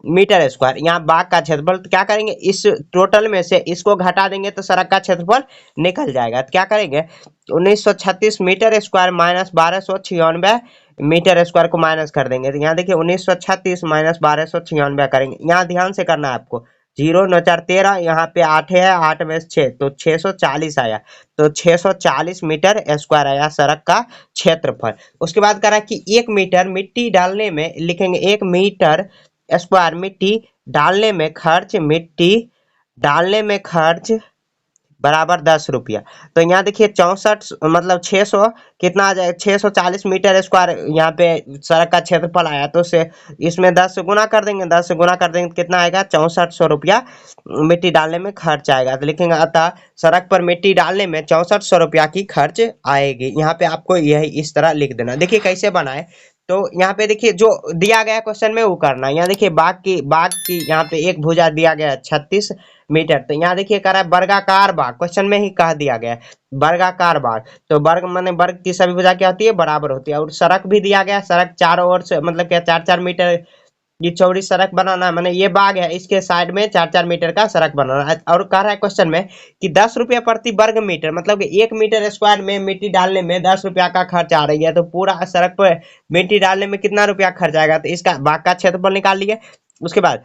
Speaker 1: मीटर स्क्वायर। यहाँ बाग का क्षेत्रफल, तो क्या करेंगे इस टोटल में से इसको घटा देंगे तो सड़क का क्षेत्रफल निकल जाएगा। तो क्या करेंगे 1936 metre square minus 1296 metre square को माइनस कर देंगे। तो यहाँ देखिए 1936 माइनस 1296 करेंगे, यहाँ ध्यान से करना है आपको, 0 9 4 13, यहाँ पे 8 है, 8 में 6 तो 640 आया। तो 640 मीटर स्क्वायर आया सड़क का क्षेत्रफल। उसके बाद करा कि 1 मीटर मिट्टी डालने में, लिखेंगे 1 मीटर स्क्वायर मिट्टी डालने में खर्च, मिट्टी डालने में खर्च बराबर 10 रुपया। तो यहाँ देखिए 64 मतलब 600 कितना आ जाएगा, 640 मीटर स्क्वायर यहाँ पे सड़क का क्षेत्रफल आया, तो से इसमें 10 से गुना कर देंगे, 10 से गुना कर देंगे कितना आएगा, 6400 रुपया मिट्टी डालने में खर्च आएगा। तो लिखेंगे अतः सड़क पर मिट्टी डालने में 6400 रुपया की खर्च आएगी। यहाँ पे आपको यही इस तरह लिख देना। देखिए कैसे बनाए, तो यहाँ पे देखिए जो दिया गया क्वेश्चन में वो करना है। यहाँ देखिए बाग की यहाँ पे एक भुजा दिया गया है 36 मीटर, तो यहाँ देखिए कह रहा है वर्गाकार बाग, क्वेश्चन में ही कह दिया गया है वर्गाकार बाग। तो वर्ग माने वर्ग की सभी भुजा क्या होती है, बराबर होती है। और सड़क भी दिया गया है, सड़क चारों ओर से मतलब क्या 4-4 मीटर ये चौड़ी सड़क बनाना है, माने ये बाग है इसके साइड में 4-4 मीटर का सड़क बनाना है। और कह रहा है क्वेश्चन में कि 10 रुपया प्रति वर्ग मीटर, मतलब कि 1 मीटर स्क्वायर में मिट्टी डालने में 10 रुपया का खर्च आ रही है। तो पूरा सड़क पर मिट्टी डालने में कितना रुपया खर्च आएगा, तो इसका बाग का क्षेत्रफल निकाल लिए। उसके बाद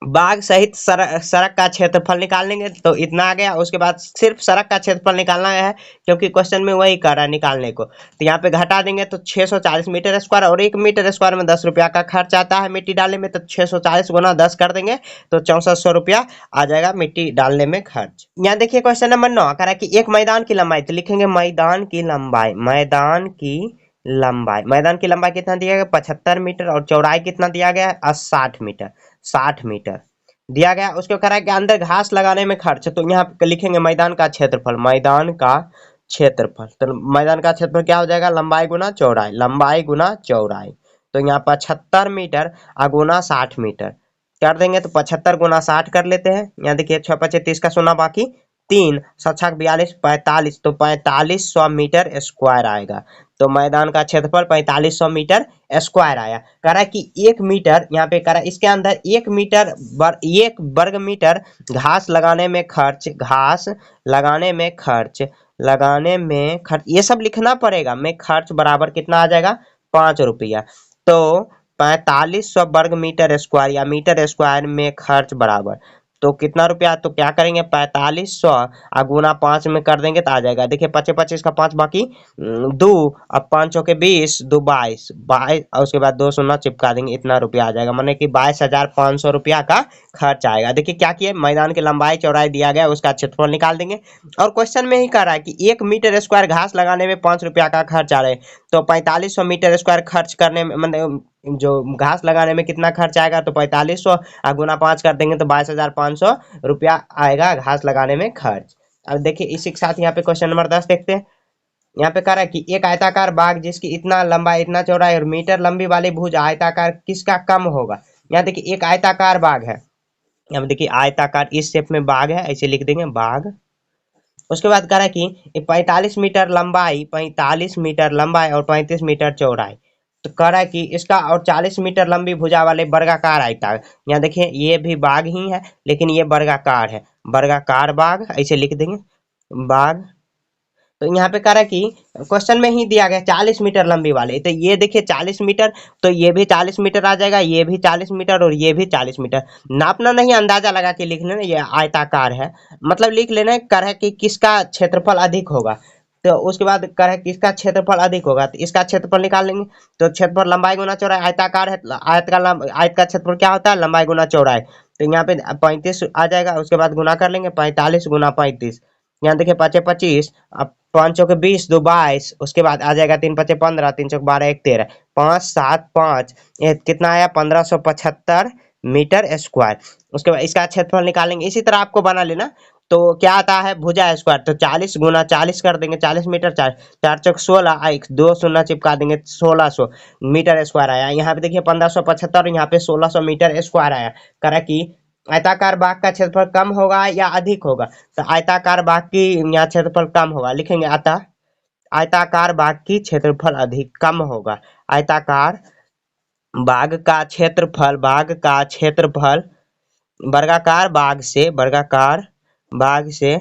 Speaker 1: बाग सहित सड़क का क्षेत्रफल निकाल लेंगे, तो इतना आ गया। उसके बाद सिर्फ सड़क का क्षेत्रफल निकालना है क्योंकि क्वेश्चन में वही कर रहा है निकालने को। तो यहाँ पे घटा देंगे तो 640 मीटर स्क्वायर, और 1 मीटर स्क्वायर में 10 रुपया का खर्च आता है मिट्टी डालने में, तो 640 गुना 10 कर देंगे तो 6400 रुपया आ जाएगा मिट्टी डालने में खर्च। यहाँ देखिए क्वेश्चन नंबर 9 कह रहा है कि एक मैदान की लंबाई, तो लिखेंगे मैदान की लंबाई, मैदान की लंबाई, मैदान की लंबाई कितना दिया गया 75 मीटर, और चौड़ाई कितना दिया गया है 60 मीटर, 60 मीटर दिया गया। उसको कह रहा है कि अंदर घास लगाने में खर्च, तो यहाँ पे लिखेंगे मैदान का क्षेत्रफल, मैदान का क्षेत्रफल। तो मैदान का क्षेत्रफल क्या हो जाएगा, लंबाई गुना चौड़ाई, लंबाई गुना चौड़ाई। तो यहाँ 75 मीटर गुना 60 मीटर कर देंगे, तो 75 गुना 60 कर लेते हैं। यहाँ देखिए 6 पचे 30 का सोना बाकी 3 7 42 45, तो 4500 मीटर स्क्वायर आएगा। तो मैदान का क्षेत्रफल 4500 मीटर स्क्वायर आया। कह रहा है कि 1 मीटर, यहाँ पे कह रहा है इसके अंदर 1 मीटर 1 वर्ग मीटर घास लगाने में खर्च, घास लगाने में खर्च ये सब लिखना पड़ेगा, में खर्च बराबर कितना आ जाएगा, 5 रुपया। तो 4500 वर्ग मीटर स्क्वायर या मीटर स्क्वायर में खर्च बराबर तो कितना रुपया, तो क्या करेंगे 4500 गुना 5 में कर देंगे तो आ जाएगा। देखिए 25 25 का 5 बाकी 2, अब 5 के 20 2 22 22 और उसके बाद 2 शून्य चिपका देंगे, इतना रुपया आ जाएगा, माने कि 22,500 रुपया का खर्च आएगा। देखिए क्या किए, मैदान की लंबाई चौड़ाई दिया गया, उसका क्षेत्रफल निकाल देंगे। और क्वेश्चन में ही कह रहा है कि 1 मीटर स्क्वायर घास लगाने में 5 रुपया का खर्च आ रहा है, तो 4500 मीटर स्क्वायर खर्च करने में मतलब जो घास लगाने में कितना खर्च आएगा, तो 4500 गुना 5 कर देंगे तो 22,500 रुपया आएगा घास लगाने में खर्च। अब देखिए इसी के साथ यहाँ पे क्वेश्चन नंबर 10 देखते हैं। यहाँ पे कह रहा है कि एक आयताकार बाग जिसकी इतना लंबाई इतना चौड़ाई और मीटर लंबी वाली भुजा आयताकार किसका कम होगा। यहाँ देखिए एक आयताकार बाग है, यहाँ देखिए आयताकार इस शेप में बाग है, ऐसे लिख देंगे बाग। उसके बाद कह रहा है कि 45 मीटर लंबाई, 45 मीटर लंबाई और 35 मीटर चौड़ाई। तो कह रहा है कि इसका और 40 मीटर लंबी भुजा वाले वर्गाकार आयताकार, यहाँ देखिए ये भी बाग ही है लेकिन ये वर्गाकार है, वर्गाकार बाग ऐसे लिख देंगे बाग। तो यहाँ पे कह रहा है कि क्वेश्चन में ही दिया गया 40 मीटर लंबी वाले, तो ये देखिए 40 मीटर, तो ये भी 40 मीटर आ जाएगा, ये भी 40 मीटर और ये भी 40 मीटर। नापना नहीं, अंदाजा लगा के लिख लेना, ये आयताकार है मतलब लिख लेना, कर है कि किसका क्षेत्रफल अधिक होगा। तो उसके बाद कर है किसका क्षेत्रफल अधिक होगा, तो इसका क्षेत्रफल निकाल लेंगे। तो क्षेत्रफल लंबाई गुना चौड़ाई, आयताकार है, आयत का क्षेत्रफल क्या होता है, लंबाई गुना चौड़ाई। तो यहाँ पे 35 आ जाएगा, उसके बाद गुना कर लेंगे 45 गुना 35, यहाँ देखिए 5 25, अब 5 चौके 20 2 22, उसके बाद आ जाएगा 3 5 15, 3 चौक 12 1 13, 5 7 5, ये कितना आया 1575 मीटर स्क्वायर। उसके बाद इसका क्षेत्रफल निकालेंगे, इसी तरह आपको बना लेना। तो क्या आता है भुजा स्क्वायर, तो 40 गुना 40 कर देंगे, 40 मीटर 4 4 चौक 16, 2 शून्य चिपका देंगे 1600 मीटर स्क्वायर आया। यहाँ पे देखिए 1575, यहाँ पे 1600 मीटर स्क्वायर आया। करा कि आयताकार बाग का क्षेत्रफल कम होगा या अधिक होगा, तो आयताकार बाग की यहाँ क्षेत्रफल कम होगा, लिखेंगे अतः आयताकार बाग की क्षेत्रफल अधिक कम होगा। आयताकार बाग का क्षेत्रफल वर्गाकार बाग से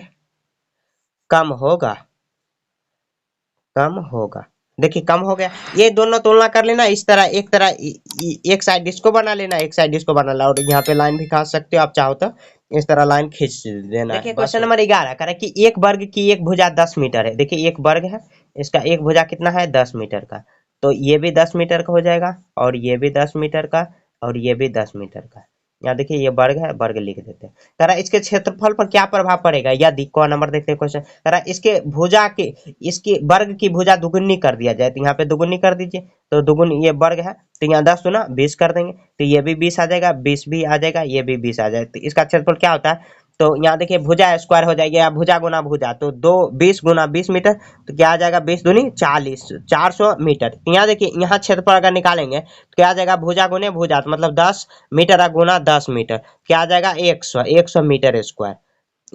Speaker 1: कम होगा। देखिए कम हो गया, ये दोनों तुलना कर लेना इस तरह, एक साइड इसको बना लेना, एक साइड इसको बना लेना, और यहाँ पे लाइन भी खींच सकते हो आप चाहो तो, इस तरह लाइन खींच देना। देखिए क्वेश्चन नंबर 11 कह रहा है कि एक वर्ग की एक भुजा 10 मीटर है। देखिए एक वर्ग है, इसका एक भुजा कितना है 10 मीटर का, तो ये भी 10 मीटर का हो जाएगा और ये भी 10 मीटर का और ये भी 10 मीटर का। यहाँ देखिए ये वर्ग है, वर्ग लिख देते हैं। कह रहा है इसके क्षेत्रफल पर क्या प्रभाव पड़ेगा, यदि को नंबर देखते हैं क्वेश्चन। कह रहा है इसके भुजा के इसकी वर्ग की भुजा दुगुनी कर दिया जाए, तो यहाँ पे दुगुनी कर दीजिए, तो दुगुनी ये वर्ग है तो यहाँ 10 गुना 20 कर देंगे, तो ये भी 20 आ जाएगा, 20 भी आ जाएगा, ये भी 20 आ जाएगा। तो इसका क्षेत्रफल क्या होता है, तो यहाँ देखिए भुजा स्क्वायर हो जाएगी या भुजा गुना भुजा, तो 20 गुना 20 मीटर, तो क्या आ जाएगा 20 दूनी 40, 400 मीटर। यहाँ देखिए यहाँ क्षेत्रफल अगर निकालेंगे तो क्या आ जाएगा भुजा गुने भुजा, तो मतलब 10 मीटर गुना 10 मीटर, क्या आ जाएगा 100 मीटर स्क्वायर।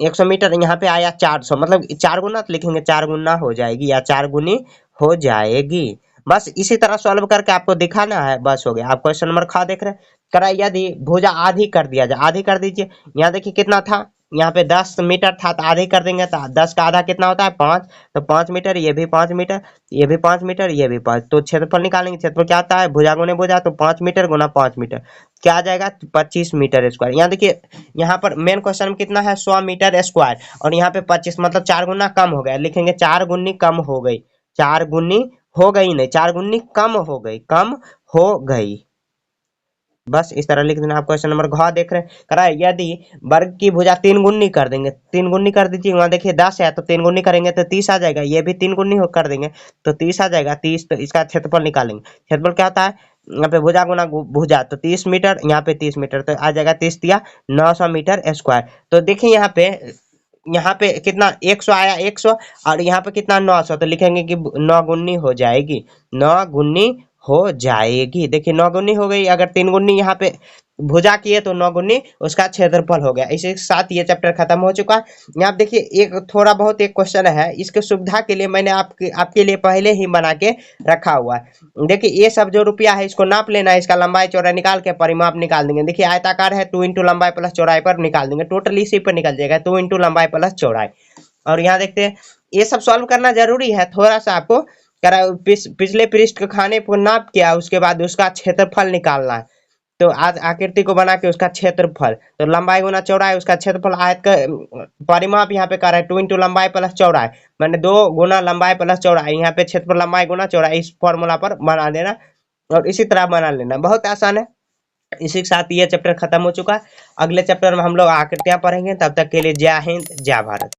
Speaker 1: 100 मीटर यहाँ पे आया 400, मतलब 4 गुना तो लिखेंगे 4 गुना हो जाएगी या 4 गुनी हो जाएगी। बस इसी तरह सॉल्व करके आपको दिखाना है, बस हो गया। आप क्वेश्चन नंबर खा देख रहे हैं। करा यदि भुजा आधी कर दिया जाए, आधी कर दीजिए। यहाँ देखिए कितना था, यहाँ पे 10 मीटर था तो आधे कर देंगे, तो 10 का आधा कितना होता है 5, तो 5 मीटर, ये भी 5 मीटर, ये भी 5 मीटर, ये भी 5, तो क्षेत्रफल निकालेंगे। क्षेत्रफल क्या आता है भुजा गुने भुजा, तो 5 मीटर गुना 5 मीटर क्या आ जाएगा 25 मीटर स्क्वायर। यहाँ देखिए यहाँ पर मेन क्वेश्चन में कितना है 100 मीटर स्क्वायर, और यहाँ पे 25 मतलब 4 गुना कम हो गया, लिखेंगे 4 गुनी कम हो गई, 4 गुनी हो गई नहीं 4 गुनी कम हो गई। बस इस तरह लिख देना। आप क्वेश्चन नंबर घ देख रहे हैं। करा यदि वर्ग की भुजा 3 गुनी कर देंगे, 3 गुनी कर दीजिए, वहां देखिए 10 है तो 3 गुनी करेंगे तो 30 आ जाएगा, ये भी 3 गुनी कर देंगे तो 30 आ जाएगा 30, तो इसका क्षेत्रफल निकालेंगे। क्षेत्रफल क्या होता है, यहाँ पे भुजा गुना भुजा, तो 30 मीटर, यहाँ पे 30 मीटर, तो आ जाएगा 30 दिया 900 मीटर स्क्वायर। तो देखिए यहाँ पे यहाँ पे कितना 100 आया 100, और यहाँ पे कितना 900, तो लिखेंगे कि 9 गुनी हो जाएगी, 9 गुनी हो जाएगी। देखिए 9 गुनी हो गई, अगर 3 गुनी यहाँ पे भुजा किए तो 9 गुनी उसका क्षेत्रफल हो गया। इसी के साथ ये चैप्टर खत्म हो चुका है। यहाँ पे देखिए एक थोड़ा बहुत एक क्वेश्चन है, इसके सुविधा के लिए मैंने आपके लिए पहले ही बना के रखा हुआ है। देखिए ये सब जो रुपया है इसको नाप लेना है, इसका लंबाई चौड़ाई निकाल के परिमाप निकाल देंगे। देखिए आयताकार है 2 इंटू लंबाई प्लस चौड़ाई पर निकाल देंगे, टोटल इसी पर निकल जाएगा 2 इंटू लंबाई प्लस चौड़ाई। और यहाँ देखते हैं ये सब सॉल्व करना जरूरी है, थोड़ा सा आपको करा पिछले पृष्ठ के खाने को नाप किया, उसके बाद उसका क्षेत्रफल निकालना है। तो आज आकृति को बना के उसका क्षेत्रफल, तो लंबाई गुना चौड़ाई उसका क्षेत्रफल, आयत का परिमाप यहाँ पे कर रहा है 2 इंटू लंबाई प्लस चौड़ाई, मैंने 2 गुना लंबाई प्लस चौड़ाई, यहाँ पे क्षेत्रफल लंबाई गुना चौड़ाई, इस फॉर्मूला पर बना देना और इसी तरह बना लेना, बहुत आसान है। इसी के साथ ये चैप्टर खत्म हो चुका है। अगले चैप्टर में हम लोग आकृतियां पढ़ेंगे, तब तक के लिए जय हिंद जय भारत।